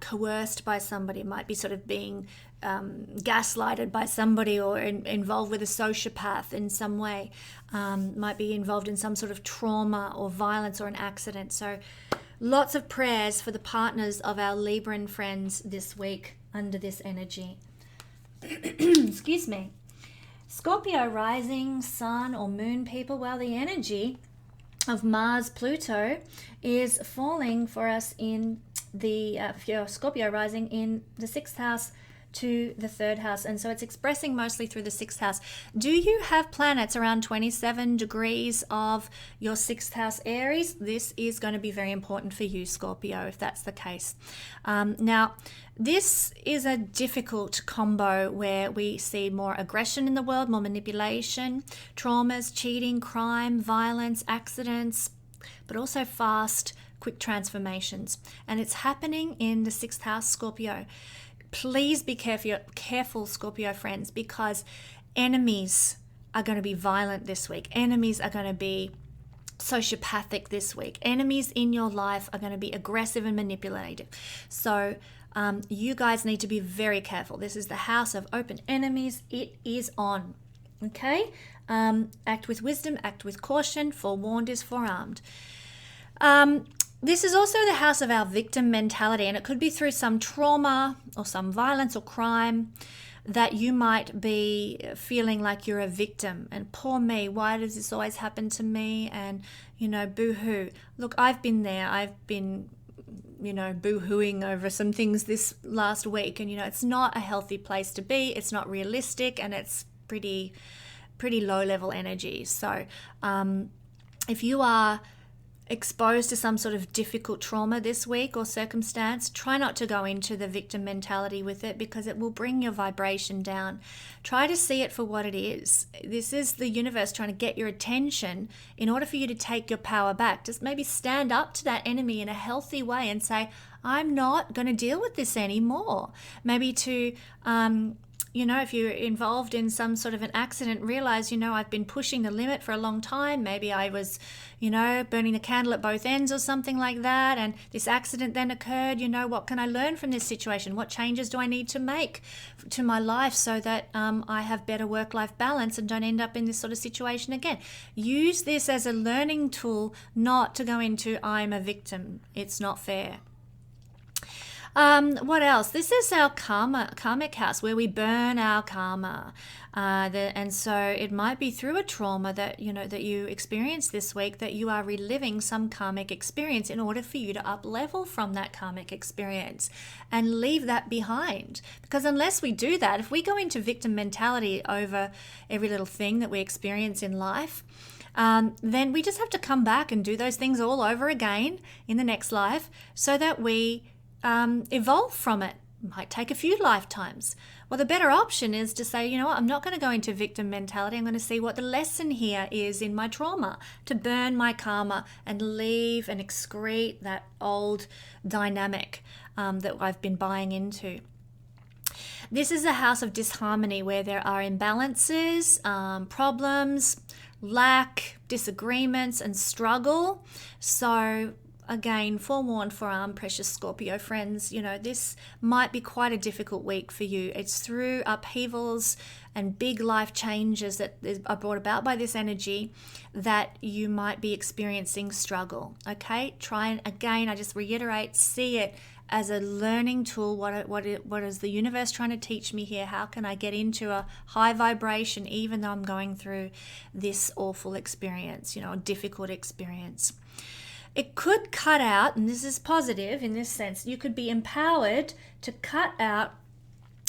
coerced by somebody, might be sort of being gaslighted by somebody, or involved with a sociopath in some way, might be involved in some sort of trauma or violence or an accident. So lots of prayers for the partners of our Libran friends this week under this energy. Excuse me. Scorpio rising, sun or moon people, well, the energy of Mars Pluto is falling for us in the Scorpio rising in the 6th house to the 3rd house, and so it's expressing mostly through the 6th house. Do you have planets around 27 degrees of your 6th house Aries? This is going to be very important for you, Scorpio, if that's the case. Now, this is a difficult combo where we see more aggression in the world, more manipulation, traumas, cheating, crime, violence, accidents, but also fast, quick transformations. And it's happening in the 6th house, Scorpio. Please be careful, Scorpio friends, because enemies are going to be violent this week. Enemies are going to be sociopathic this week. Enemies in your life are going to be aggressive and manipulative. So you guys need to be very careful. This is the house of open enemies. It is on. Okay? Act with wisdom, act with caution. Forewarned is forearmed. This is also the house of our victim mentality, and it could be through some trauma or some violence or crime that you might be feeling like you're a victim. And poor me, why does this always happen to me? And, boo-hoo. Look, I've been there. I've been, boo-hooing over some things this last week. And, it's not a healthy place to be. It's not realistic, and it's pretty low-level energy. So if you are exposed to some sort of difficult trauma this week or circumstance, try not to go into the victim mentality with it, because it will bring your vibration down. Try to see it for what it is. This is the universe trying to get your attention in order for you to take your power back. Just maybe stand up to that enemy in a healthy way and say, I'm not going to deal with this anymore. Maybe to if you're involved in some sort of an accident, realize, I've been pushing the limit for a long time. Maybe I was, burning the candle at both ends or something like that. And this accident then occurred. What can I learn from this situation? What changes do I need to make to my life so that I have better work-life balance and don't end up in this sort of situation again? Use this as a learning tool, not to go into I'm a victim. It's not fair. What else? This is our karmic house, where we burn our karma. And so it might be through a trauma that you experienced this week, that you are reliving some karmic experience in order for you to up level from that karmic experience and leave that behind. Because unless we do that, if we go into victim mentality over every little thing that we experience in life, then we just have to come back and do those things all over again in the next life, so that we evolve from it. Might take a few lifetimes. Well, the better option is to say, I'm not going to go into victim mentality. I'm going to see what the lesson here is in my trauma, to burn my karma and leave and excrete that old dynamic that I've been buying into. This is a house of disharmony, where there are imbalances, problems, lack, disagreements, and struggle. So again, forewarned, forearmed, precious Scorpio friends, this might be quite a difficult week for you. It's through upheavals and big life changes that are brought about by this energy that you might be experiencing struggle. Okay, try and again, I just reiterate, see it as a learning tool. What is the universe trying to teach me here? How can I get into a high vibration even though I'm going through this awful experience, a difficult experience? It could cut out, and this is positive in this sense, you could be empowered to cut out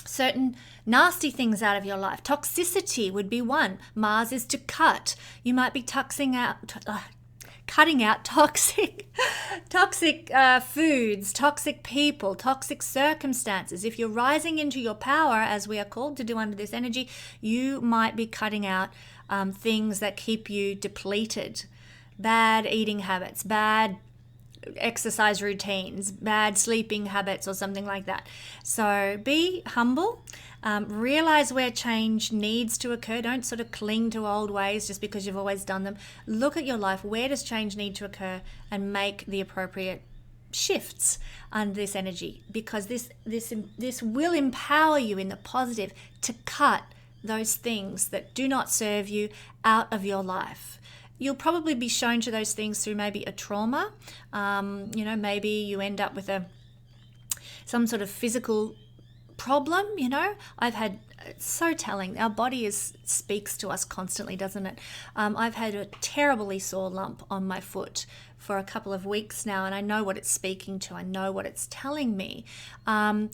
certain nasty things out of your life. Toxicity would be one. Mars is to cut. You might be cutting out toxic foods, toxic people, toxic circumstances. If you're rising into your power, as we are called to do under this energy, you might be cutting out things that keep you depleted. Bad eating habits, bad exercise routines, bad sleeping habits, or something like that. So be humble. Realize where change needs to occur. Don't sort of cling to old ways just because you've always done them. Look at your life. Where does change need to occur, and make the appropriate shifts under this energy, because this will empower you in the positive to cut those things that do not serve you out of your life. You'll probably be shown to those things through maybe a trauma. Maybe you end up with some sort of physical problem. I've had, it's so telling, our body speaks to us constantly, doesn't it? I've had a terribly sore lump on my foot for a couple of weeks now, and I know what it's speaking to. I know what it's telling me. I've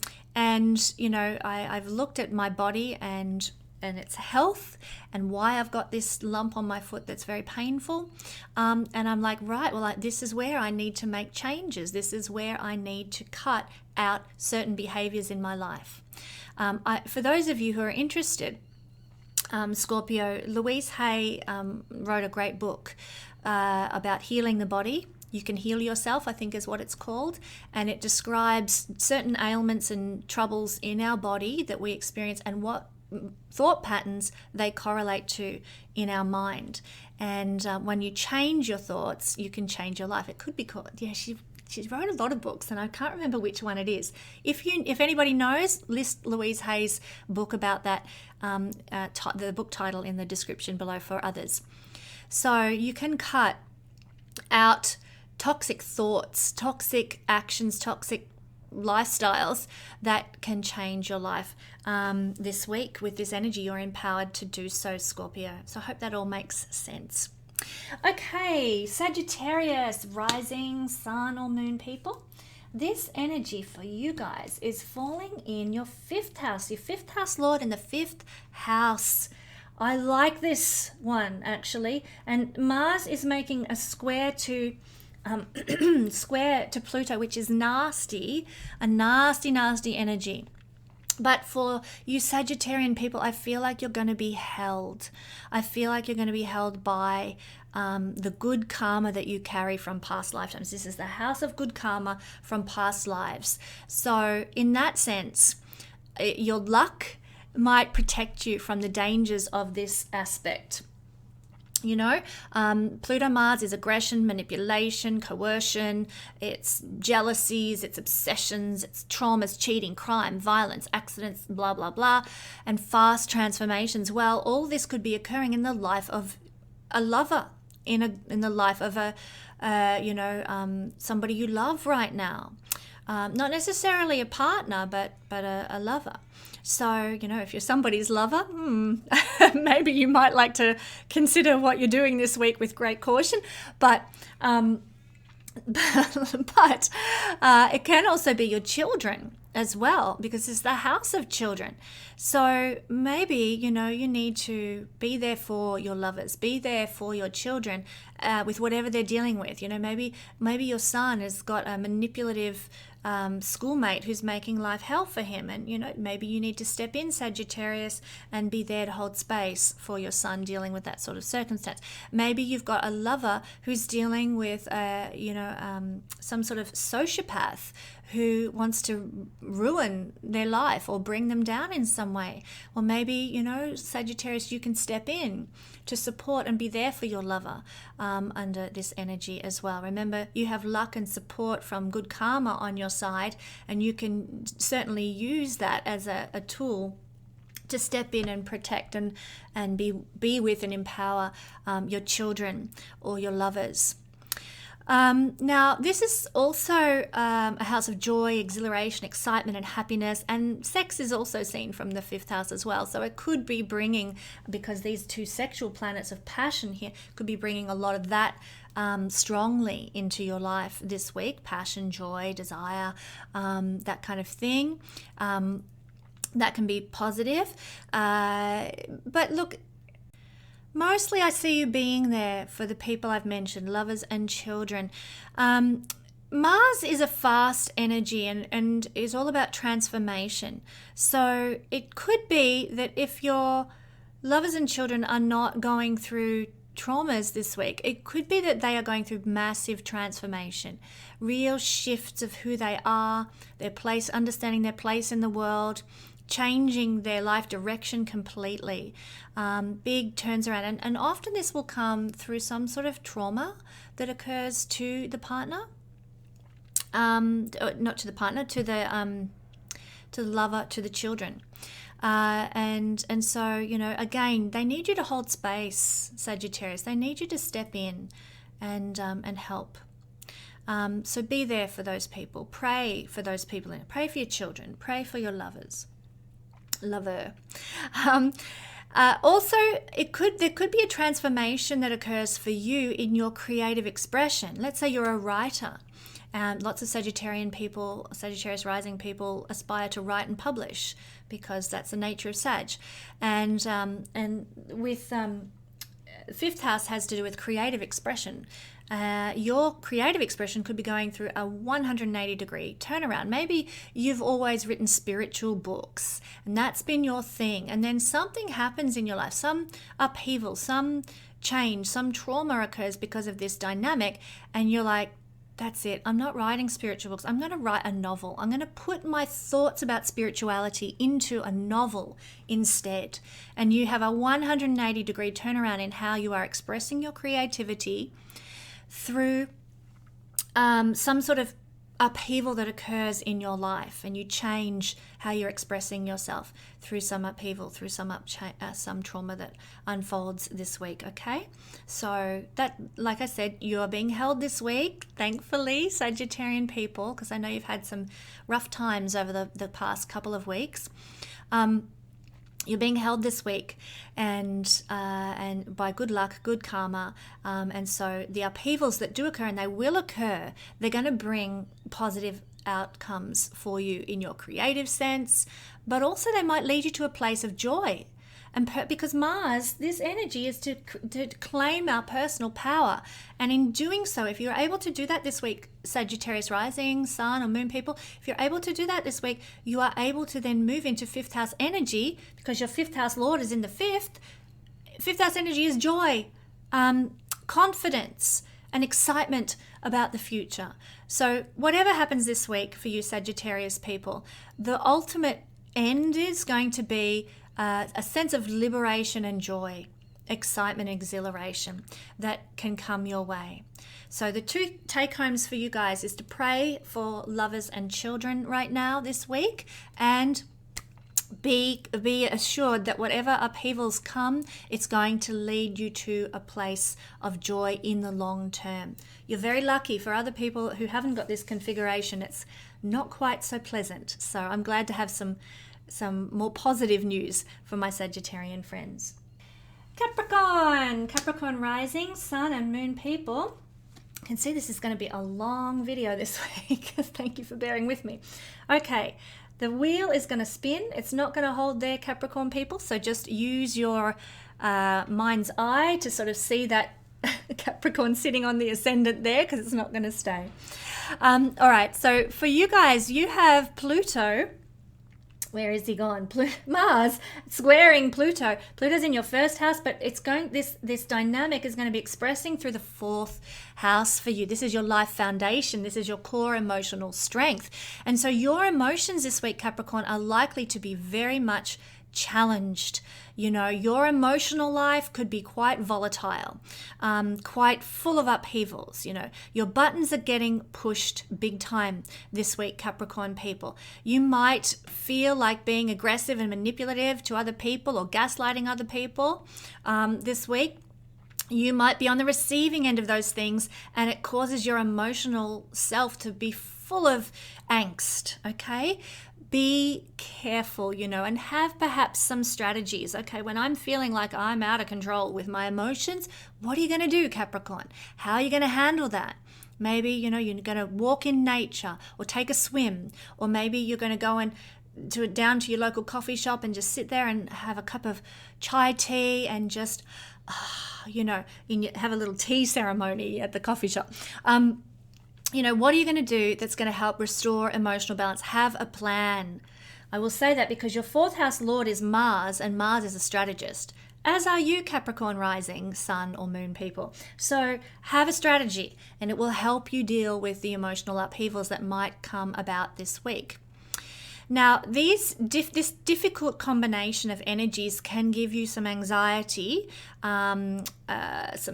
looked at my body and its health and why I've got this lump on my foot that's very painful. And I'm like, right, well, this is where I need to make changes. This is where I need to cut out certain behaviors in my life. For those of you who are interested, Scorpio, Louise Hay wrote a great book about healing the body. You Can Heal Yourself, I think is what it's called. And it describes certain ailments and troubles in our body that we experience and what thought patterns they correlate to in our mind. And when you change your thoughts, you can change your life. It could be called, she wrote a lot of books, and I can't remember which one it is. If anybody knows, list Louise Hay's book about that, the book title in the description below for others. So you can cut out toxic thoughts, toxic actions, toxic lifestyles that can change your life. This week with this energy, you're empowered to do so, Scorpio. So I hope that all makes sense. Okay, Sagittarius, rising, sun or moon people. This energy for you guys is falling in your 5th house, your 5th house lord in the 5th house. I like this one actually. And Mars is making a square to Pluto, which is nasty, a nasty energy. But for you Sagittarian people, I feel like you're going to be held. I feel like you're going to be held by the good karma that you carry from past lifetimes. This is the house of good karma from past lives. So in that sense, your luck might protect you from the dangers of this aspect. Pluto Mars is aggression, manipulation, coercion, it's jealousies, it's obsessions, it's traumas, cheating, crime, violence, accidents, blah, blah, blah, and fast transformations. Well, all this could be occurring in the life of a lover, in the life of somebody you love right now. Not necessarily a partner, but a lover. So, if you're somebody's lover, maybe you might like to consider what you're doing this week with great caution. But it can also be your children as well, because it's the house of children. So maybe, you need to be there for your lovers, be there for your children with whatever they're dealing with. Maybe your son has got a manipulative schoolmate who's making life hell for him, and maybe you need to step in, Sagittarius, and be there to hold space for your son dealing with that sort of circumstance. Maybe you've got a lover who's dealing with some sort of sociopath who wants to ruin their life or bring them down in some way. Well, maybe, Sagittarius, you can step in to support and be there for your lover under this energy as well. Remember, you have luck and support from good karma on your side, and you can certainly use that as a tool to step in and protect and be with and empower your children or your lovers. Now, this is also a house of joy, exhilaration, excitement, and happiness, and sex is also seen from the 5th house as well. So it could be bringing, because these two sexual planets of passion here, could be bringing a lot of that strongly into your life this week. Passion, joy, desire, that kind of thing. That can be positive. But look, mostly I see you being there for the people I've mentioned, lovers and children. Mars is a fast energy and is all about transformation. So it could be that if your lovers and children are not going through traumas this week, it could be that they are going through massive transformation, real shifts of who they are, their place, understanding their place in the world, changing their life direction completely, big turns around. And often this will come through some sort of trauma that occurs to the partner, not to the partner, to the lover, to the children. And so, you know, again, they need you to hold space, Sagittarius. They need you to step in and help. So be there for those people. Pray for those people. Pray for your children. Pray for your lover. Also, there could be a transformation that occurs for you in your creative expression. Let's say you're a writer. Lots of Sagittarius rising people aspire to write and publish because that's the nature of Sag. And with fifth house has to do with creative expression. Your creative expression could be going through a 180-degree turnaround. Maybe you've always written spiritual books and that's been your thing. And then something happens in your life, some upheaval, some change, some trauma occurs because of this dynamic. And you're like, that's it. I'm not writing spiritual books. I'm going to write a novel. I'm going to put my thoughts about spirituality into a novel instead. And you have a 180-degree turnaround in how you are expressing your creativity through some sort of upheaval that occurs in your life, and you change how you're expressing yourself through some upheaval, through some trauma that unfolds this week. Okay, so that, like I said, you are being held this week, thankfully, Sagittarian people, because I know you've had some rough times over the past couple of weeks. You're being held this week, and by good luck, good karma, and so the upheavals that do occur, and they will occur, they're going to bring positive outcomes for you in your creative sense, but also they might lead you to a place of joy. And because Mars, this energy is to claim our personal power. And in doing so, if you're able to do that this week, Sagittarius rising, sun or moon people, if you're able to do that this week, you are able to then move into fifth house energy, because your fifth house lord is in the fifth. Fifth house energy is joy, confidence, and excitement about the future. So whatever happens this week for you Sagittarius people, the ultimate end is going to be a sense of liberation and joy, excitement, exhilaration that can come your way. So the two take-homes for you guys is to pray for lovers and children right now this week, and be assured that whatever upheavals come, it's going to lead you to a place of joy in the long term. You're very lucky. For other people who haven't got this configuration, it's not quite so pleasant. So I'm glad to have some more positive news for my Sagittarian friends. Capricorn rising, sun and moon people. You can see this is going to be a long video this week. Thank you for bearing with me. Okay, the wheel is going to spin. It's not going to hold there, Capricorn people, so just use your mind's eye to sort of see that Capricorn sitting on the ascendant there, because it's not going to stay. All right, so for you guys, you have Pluto. Where is he gone? Mars squaring Pluto. Pluto's in your first house, but it's going. This dynamic is going to be expressing through the fourth house for you. This is your life foundation. This is your core emotional strength. And so your emotions this week, Capricorn, are likely to be very much challenged. You know, your emotional life could be quite volatile, quite full of upheavals. You know, your buttons are getting pushed big time this week, Capricorn people. You might feel like being aggressive and manipulative to other people or gaslighting other people this week. You might be on the receiving end of those things, and it causes your emotional self to be full of angst, okay? Be careful, you know, and have perhaps some strategies. Okay, when I'm feeling like I'm out of control with my emotions, what are you going to do, Capricorn? How are you going to handle that? Maybe, you know, you're going to walk in nature or take a swim, or maybe you're going to go down to your local coffee shop and just sit there and have a cup of chai tea and just, you know, have a little tea ceremony at the coffee shop. You know, what are you going to do that's going to help restore emotional balance? Have a plan. I will say that because your fourth house lord is Mars, and Mars is a strategist. as are you, Capricorn rising, sun or moon people. So have a strategy, and it will help you deal with the emotional upheavals that might come about this week. Now, this difficult combination of energies can give you some anxiety, some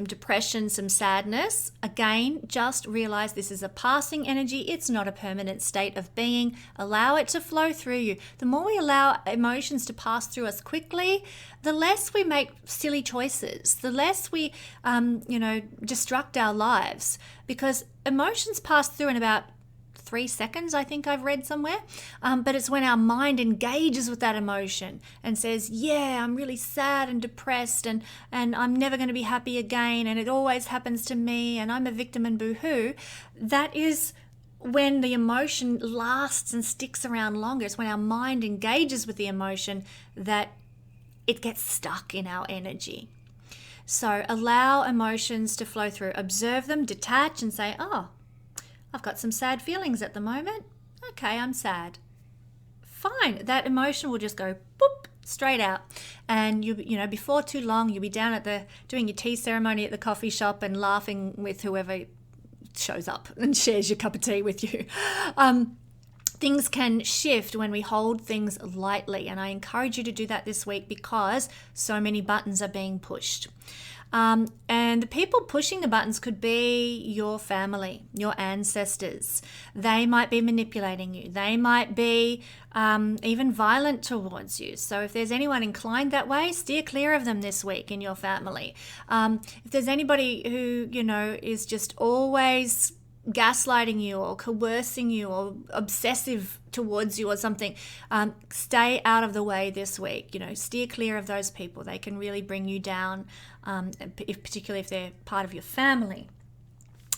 depression, some sadness. Again, just realize this is a passing energy. It's not a permanent state of being. Allow it to flow through you. The more we allow emotions to pass through us quickly, the less we make silly choices, the less we, destruct our lives, because emotions pass through in about 3 seconds, I think I've read somewhere. But it's when our mind engages with that emotion and says, yeah, I'm really sad and depressed and I'm never going to be happy again and it always happens to me and I'm a victim and boo-hoo. That is when the emotion lasts and sticks around longer. It's when our mind engages with the emotion that it gets stuck in our energy. So allow emotions to flow through. Observe them, detach and say, oh, I've got some sad feelings at the moment. Okay, I'm sad. Fine. That emotion will just go boop straight out. And before too long, you'll be down doing your tea ceremony at the coffee shop and laughing with whoever shows up and shares your cup of tea with you. Things can shift when we hold things lightly. And I encourage you to do that this week because so many buttons are being pushed. And the people pushing the buttons could be your family, your ancestors. They might be manipulating you. They might be even violent towards you. So if there's anyone inclined that way, steer clear of them this week in your family. If there's anybody who, is just always gaslighting you or coercing you or obsessive towards you or something, stay out of the way this week. Steer clear of those people. They can really bring you down, particularly if they're part of your family,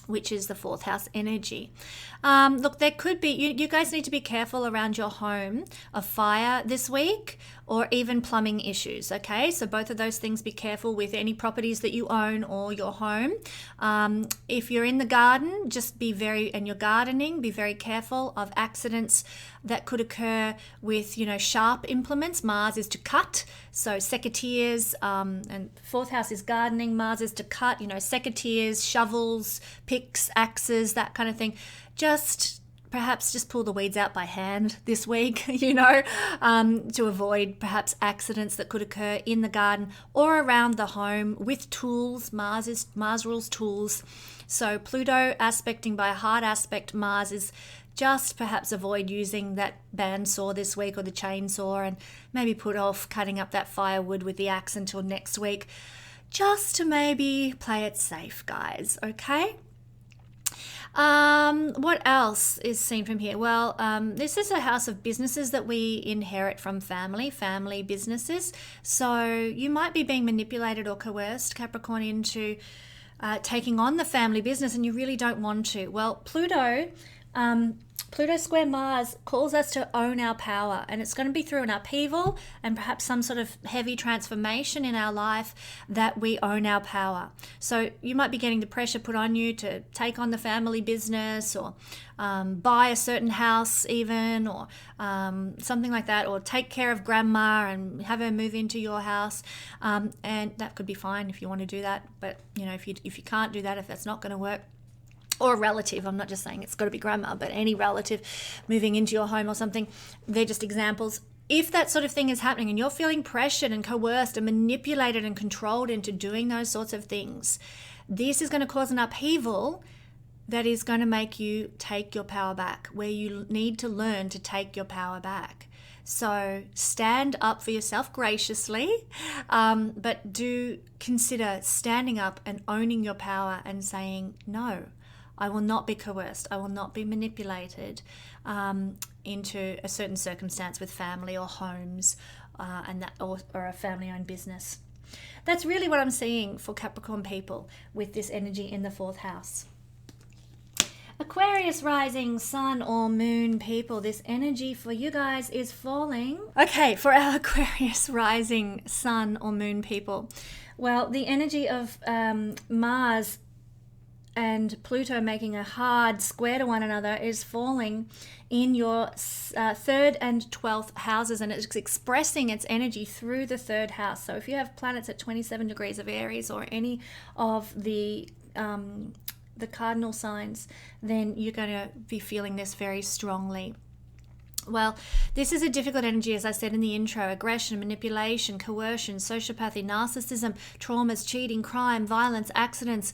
which is the fourth house energy. Look, there could be, you guys need to be careful around your home of fire this week or even plumbing issues, okay? So both of those things, be careful with any properties that you own or your home. If you're in the garden, and you're gardening, be very careful of accidents that could occur with, sharp implements. Mars is to cut. So secateurs, and fourth house is gardening. Mars is to cut, secateurs, shovels, picks, axes, that kind of thing. Perhaps just pull the weeds out by hand this week, to avoid perhaps accidents that could occur in the garden or around the home with tools. Mars rules tools. So Pluto aspecting by a hard aspect Mars is just perhaps avoid using that bandsaw this week or the chainsaw, and maybe put off cutting up that firewood with the axe until next week, just to maybe play it safe, guys, okay? What else is seen from here? Well, this is a house of businesses that we inherit from family businesses. So you might be being manipulated or coerced, Capricorn, into taking on the family business, and you really don't want to. Well, Pluto square Mars calls us to own our power, and it's going to be through an upheaval and perhaps some sort of heavy transformation in our life that we own our power. So you might be getting the pressure put on you to take on the family business or buy a certain house even, or something like that, or take care of grandma and have her move into your house, and that could be fine if you want to do that. But if you can't do that, if that's not going to work, or a relative, I'm not just saying it's got to be grandma, but any relative moving into your home or something, they're just examples. If that sort of thing is happening and you're feeling pressured and coerced and manipulated and controlled into doing those sorts of things, this is going to cause an upheaval that is going to make you take your power back, where you need to learn to take your power back. So stand up for yourself graciously, but do consider standing up and owning your power and saying, no, I will not be coerced. I will not be manipulated into a certain circumstance with family or homes, or a family-owned business. That's really what I'm seeing for Capricorn people with this energy in the fourth house. Aquarius rising, sun or moon people, this energy for you guys is falling. Okay, for our Aquarius rising, sun or moon people, well, the energy of Mars and Pluto making a hard square to one another is falling in your 3rd and 12th houses, and it's expressing its energy through the 3rd house. So if you have planets at 27 degrees of Aries or any of the cardinal signs, then you're going to be feeling this very strongly. Well, this is a difficult energy, as I said in the intro: aggression, manipulation, coercion, sociopathy, narcissism, traumas, cheating, crime, violence, accidents,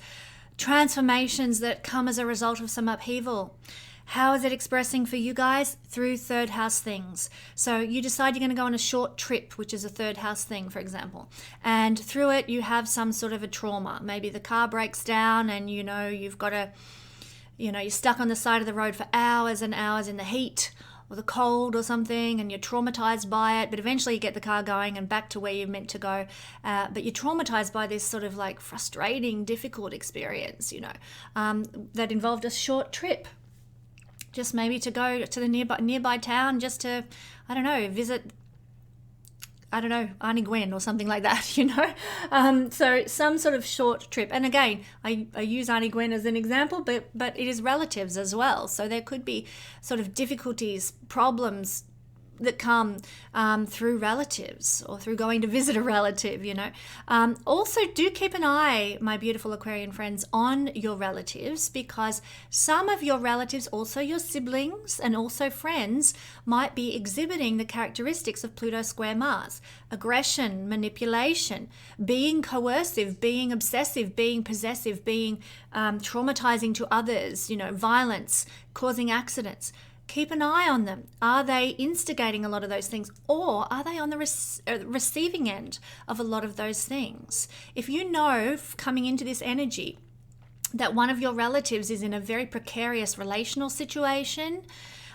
transformations that come as a result of some upheaval. How is it expressing for you guys? Through 3rd house things. So you decide you're going to go on a short trip, which is a 3rd house thing, for example. And through it, you have some sort of a trauma. Maybe the car breaks down and, you've got to, you're stuck on the side of the road for hours and hours in the heat or the cold or something, and you're traumatized by it, but eventually you get the car going and back to where you're meant to go. But you're traumatized by this sort of like frustrating, difficult experience, that involved a short trip. Just maybe to go to the nearby town, just to, visit, Auntie Gwen or something like that, So some sort of short trip. And again, I use Auntie Gwen as an example, but it is relatives as well. So there could be sort of difficulties, problems that come through relatives or through going to visit a relative, Also, do keep an eye, my beautiful Aquarian friends, on your relatives, because some of your relatives, also your siblings and also friends, might be exhibiting the characteristics of Pluto square Mars: aggression, manipulation, being coercive, being obsessive, being possessive, being traumatizing to others, violence, causing accidents. Keep an eye on them. Are they instigating a lot of those things, or are they on the receiving end of a lot of those things? If you know coming into this energy that one of your relatives is in a very precarious relational situation,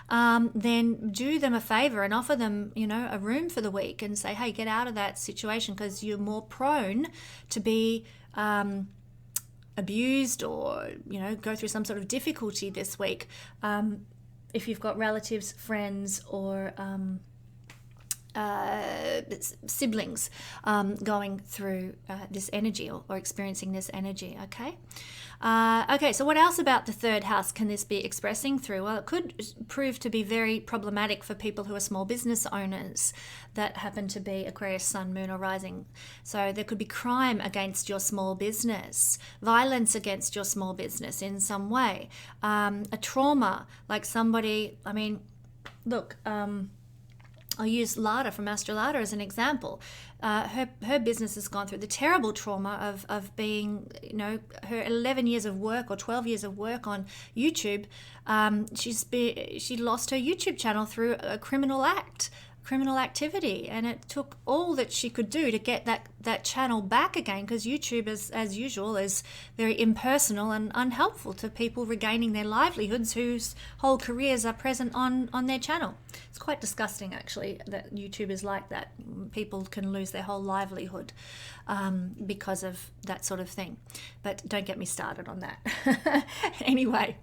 then do them a favor and offer them, a room for the week and say, hey, get out of that situation, because you're more prone to be abused or, go through some sort of difficulty this week. If you've got relatives, friends, or siblings going through this energy or experiencing this energy, okay? Okay, so what else about the 3rd house can this be expressing through? Well, it could prove to be very problematic for people who are small business owners that happen to be Aquarius, Sun, Moon, or Rising. So there could be crime against your small business, violence against your small business in some way, a trauma, like somebody, I'll use Lada from Astrolada as an example. Her business has gone through the terrible trauma of being, her 11 years of work or 12 years of work on YouTube. She lost her YouTube channel through a criminal activity, and it took all that she could do to get that channel back again, because YouTube, as usual, is very impersonal and unhelpful to people regaining their livelihoods whose whole careers are present on their channel. It's quite disgusting, actually, that YouTube is like that. People can lose their whole livelihood because of that sort of thing. But don't get me started on that. Anyway.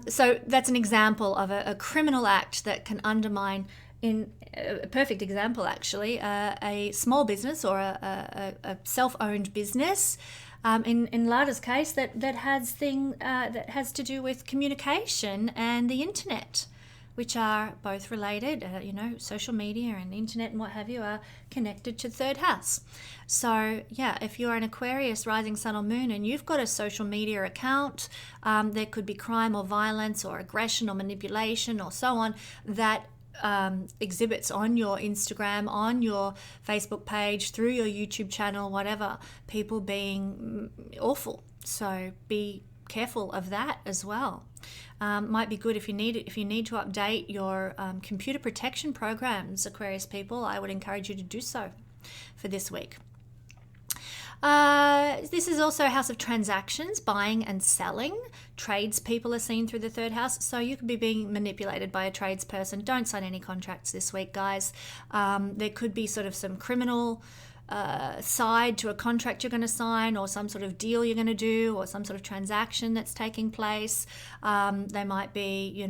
So that's an example of a criminal act that can undermine, in a perfect example actually, a small business or a self-owned business. In Lada's case, that has to do with communication and the internet, which are both related. Social media and internet and what have you are connected to 3rd house. So yeah, if you're an Aquarius, rising sun or moon, and you've got a social media account, there could be crime or violence or aggression or manipulation or so on that exhibits on your Instagram, on your Facebook page, through your YouTube channel, whatever, people being awful. So be careful of that as well. Might be good if you need to update your computer protection programs, Aquarius people. I would encourage you to do so for this week. This is also a house of transactions, buying and selling. Tradespeople are seen through the 3rd house, so you could be being manipulated by a tradesperson. Don't sign any contracts this week, guys. There could be sort of some criminal side to a contract you're going to sign, or some sort of deal you're going to do, or some sort of transaction that's taking place. They might be,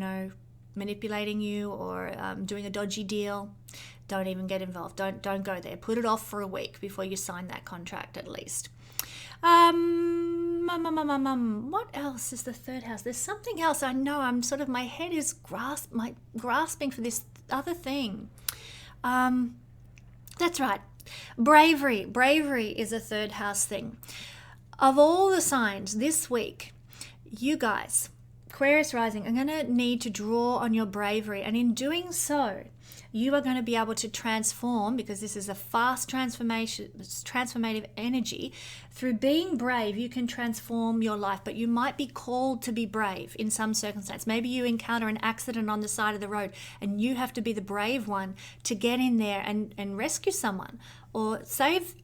manipulating you or doing a dodgy deal. Don't even get involved. Don't go there. Put it off for a week before you sign that contract, at least. What else is the third house? There's something else. I know my head is grasping for this other thing. That's right. Bravery. Bravery is a third house thing. Of all the signs this week, you guys, Aquarius rising, are going to need to draw on your bravery. And in doing so, you are going to be able to transform, because this is a fast transformation, transformative energy. Through being brave, you can transform your life, but you might be called to be brave in some circumstance. Maybe you encounter an accident on the side of the road and you have to be the brave one to get in there and rescue someone or save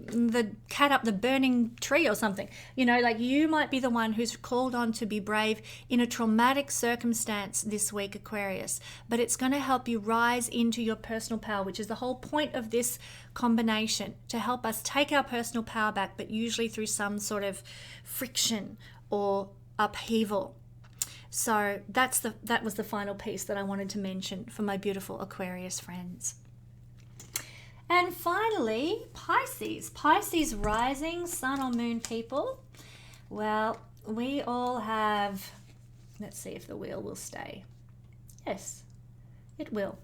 the cat up the burning tree or something. You might be the one who's called on to be brave in a traumatic circumstance this week, Aquarius, but it's going to help you rise into your personal power, which is the whole point of this combination, to help us take our personal power back, but usually through some sort of friction or upheaval. So that was the final piece that I wanted to mention for my beautiful Aquarius friends. And finally, Pisces. Pisces rising, sun or moon people. Well, we all have, let's see if the wheel will stay. Yes, it will.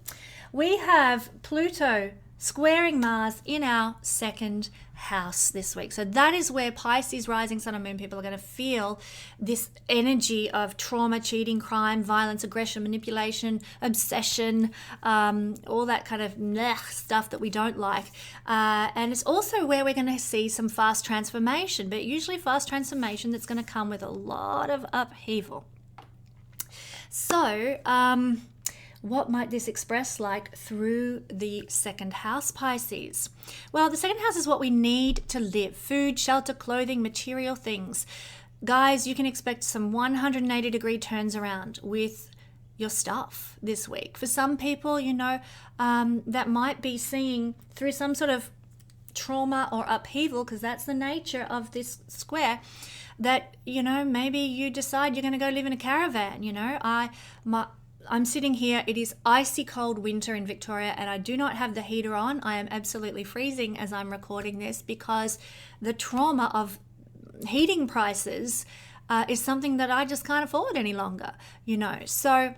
We have Pluto squaring Mars in our second house this week. So that is where Pisces rising, sun and moon people are going to feel this energy of trauma, cheating, crime, violence, aggression, manipulation, obsession, all that kind of stuff that we don't like. And it's also where we're going to see some fast transformation, but usually fast transformation that's going to come with a lot of upheaval. So, what might this express like through the second house, Pisces? Well, the second house is what we need to live. Food, shelter, clothing, material things. Guys, you can expect some 180-degree turns around with your stuff this week. For some people, that might be seeing through some sort of trauma or upheaval, because that's the nature of this square, that, maybe you decide you're going to go live in a caravan. I'm sitting here, it is icy cold winter in Victoria, and I do not have the heater on. I am absolutely freezing as I'm recording this, because the trauma of heating prices is something that I just can't afford any longer, So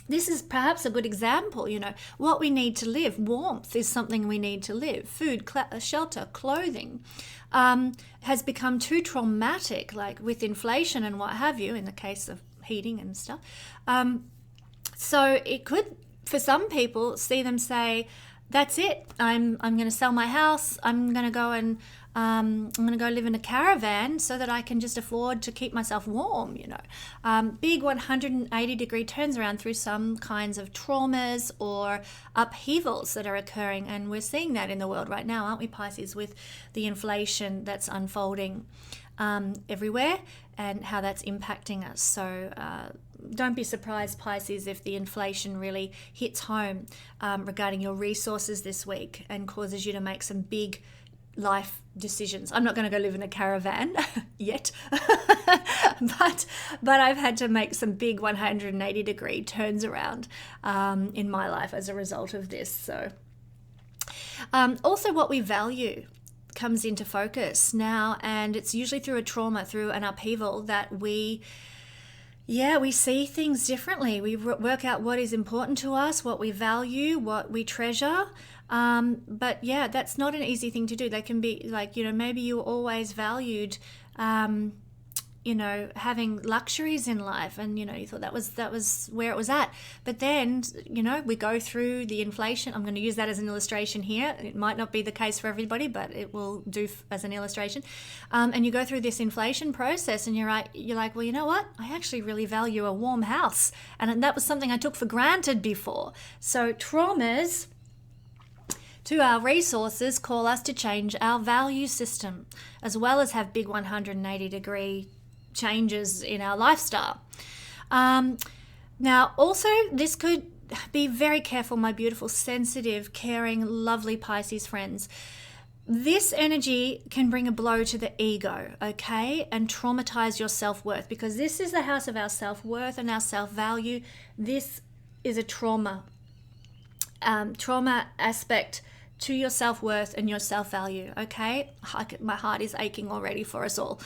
this is perhaps a good example, what we need to live. Warmth is something we need to live. Food, shelter, clothing has become too traumatic, like with inflation and what have you, in the case of heating and stuff. So it could, for some people, see them say, that's it. I'm going to sell my house. I'm going to go and I'm going to go live in a caravan so that I can just afford to keep myself warm, Big 180-degree turns around through some kinds of traumas or upheavals that are occurring. And we're seeing that in the world right now, aren't we, Pisces, with the inflation that's unfolding everywhere and how that's impacting us. So don't be surprised, Pisces, if the inflation really hits home regarding your resources this week and causes you to make some big life decisions. I'm not going to go live in a caravan yet, but I've had to make some big 180-degree turns around in my life as a result of this. So also what we value comes into focus now, and it's usually through a trauma, through an upheaval, that we see things differently. We work out what is important to us, what we value, what we treasure. But that's not an easy thing to do. They can be like, maybe you always valued, having luxuries in life, and, you thought that was where it was at. But then, we go through the inflation. I'm going to use that as an illustration here. It might not be the case for everybody, but it will do as an illustration. And you go through this inflation process, and you're like, well, you know what? I actually really value a warm house. And that was something I took for granted before. So traumas to our resources call us to change our value system, as well as have big 180-degree changes in our lifestyle. Now, also, this could be very careful, my beautiful, sensitive, caring, lovely Pisces friends. This energy can bring a blow to the ego, okay, and traumatize your self-worth, because this is the house of our self-worth and our self-value. This is a trauma aspect to your self-worth and your self-value, okay? My heart is aching already for us all.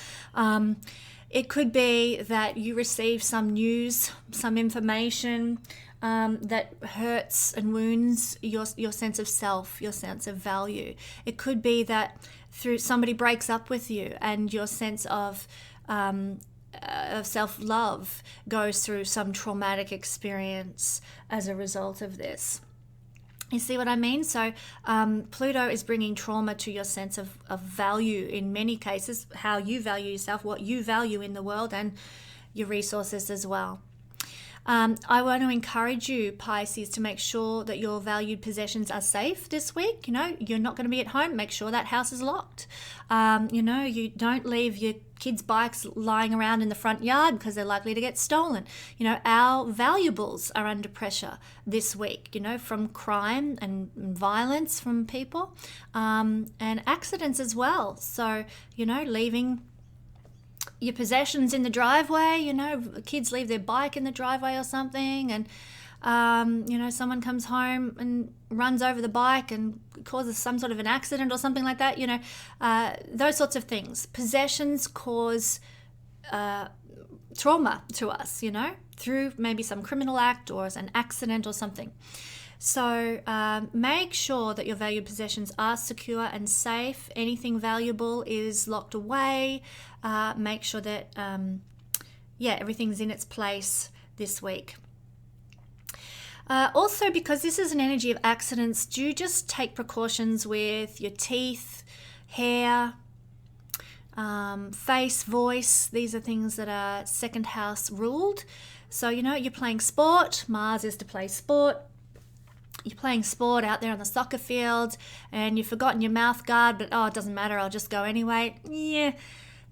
It could be that you receive some news, some information that hurts and wounds your sense of self, your sense of value. It could be that somebody breaks up with you and your sense of self-love goes through some traumatic experience as a result of this. You see what I mean? So Pluto is bringing trauma to your sense of value in many cases, how you value yourself, what you value in the world, and your resources as well. I want to encourage you, Pisces, to make sure that your valued possessions are safe this week. You know, you're not going to be at home. Make sure that house is locked. You know, you don't leave your kids' bikes lying around in the front yard because they're likely to get stolen. You know, our valuables are under pressure this week, you know, from crime and violence from people, and accidents as well. So, you know, leaving your possessions in the driveway, you know, kids leave their bike in the driveway or something, and you know, someone comes home and runs over the bike and causes some sort of an accident or something like that, you know, those sorts of things. Possessions cause trauma to us, you know, through maybe some criminal act or as an accident or something. So make sure that your valued possessions are secure and safe. Anything valuable is locked away. Make sure that, everything's in its place this week. Also, because this is an energy of accidents, do just take precautions with your teeth, hair, face, voice. These are things that are second house ruled. So, you know, you're playing sport. Mars is to play sport. You're playing sport out there on the soccer field and you've forgotten your mouth guard, but it doesn't matter, I'll just go anyway. Yeah,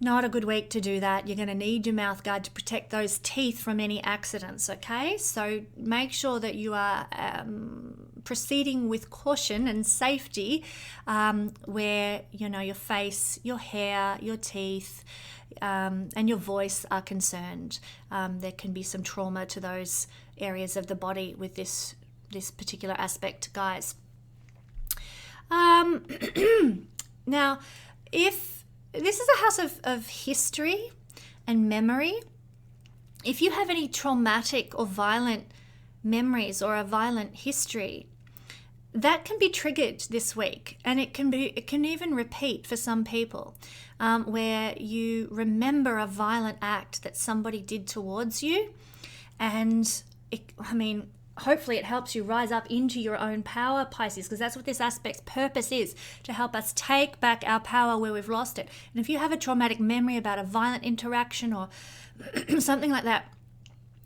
not a good week to do that. You're going to need your mouth guard to protect those teeth from any accidents, okay? So make sure that you are proceeding with caution and safety where, you know, your face, your hair, your teeth, and your voice are concerned. There can be some trauma to those areas of the body with this particular aspect, guys. Now, if this is a house of history and memory, if you have any traumatic or violent memories or a violent history, that can be triggered this week, and it can even repeat for some people, where you remember a violent act that somebody did towards you, and hopefully it helps you rise up into your own power, Pisces, because that's what this aspect's purpose is, to help us take back our power where we've lost it. And if you have a traumatic memory about a violent interaction or something like that,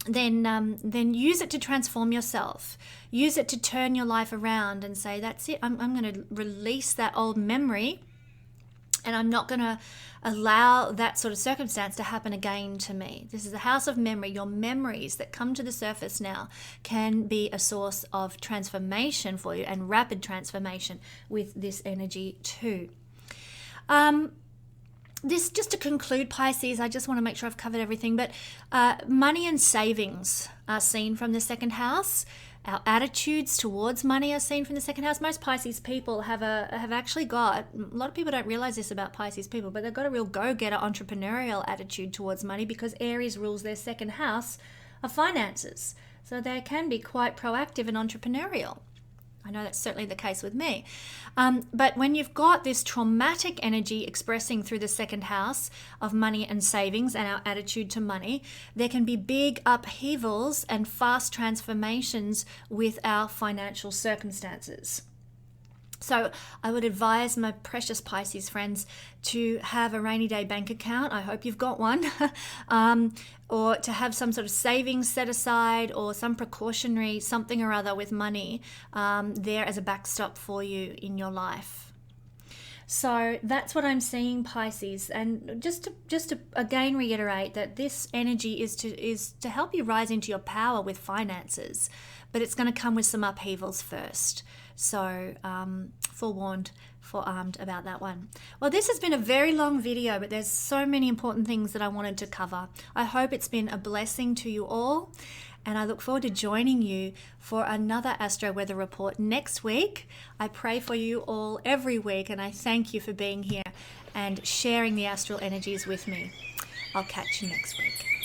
then use it to transform yourself. Use it to turn your life around and say, that's it, I'm going to release that old memory, and I'm not going to allow that sort of circumstance to happen again to me. This is a house of memory. Your memories that come to the surface now can be a source of transformation for you, and rapid transformation with this energy too. This, just to conclude, Pisces, I just want to make sure I've covered everything, but money and savings are seen from the second house. Our attitudes towards money are seen from the second house. Most Pisces people have actually got, a lot of people don't realize this about Pisces people, but they've got a real go-getter entrepreneurial attitude towards money, because Aries rules their second house of finances. So they can be quite proactive and entrepreneurial. I know that's certainly the case with me. But when you've got this traumatic energy expressing through the second house of money and savings and our attitude to money, there can be big upheavals and fast transformations with our financial circumstances. So I would advise my precious Pisces friends to have a rainy day bank account. I hope you've got one. Or to have some sort of savings set aside, or some precautionary something or other with money there as a backstop for you in your life. So that's what I'm seeing, Pisces. And just to again reiterate that this energy is to help you rise into your power with finances, but it's going to come with some upheavals first. So forewarned, forearmed about that one. Well, this has been a very long video, but there's so many important things that I wanted to cover. I hope it's been a blessing to you all. and I look forward to joining you for another Astro Weather Report next week. I pray for you all every week, and I thank you for being here and sharing the astral energies with me. I'll catch you next week.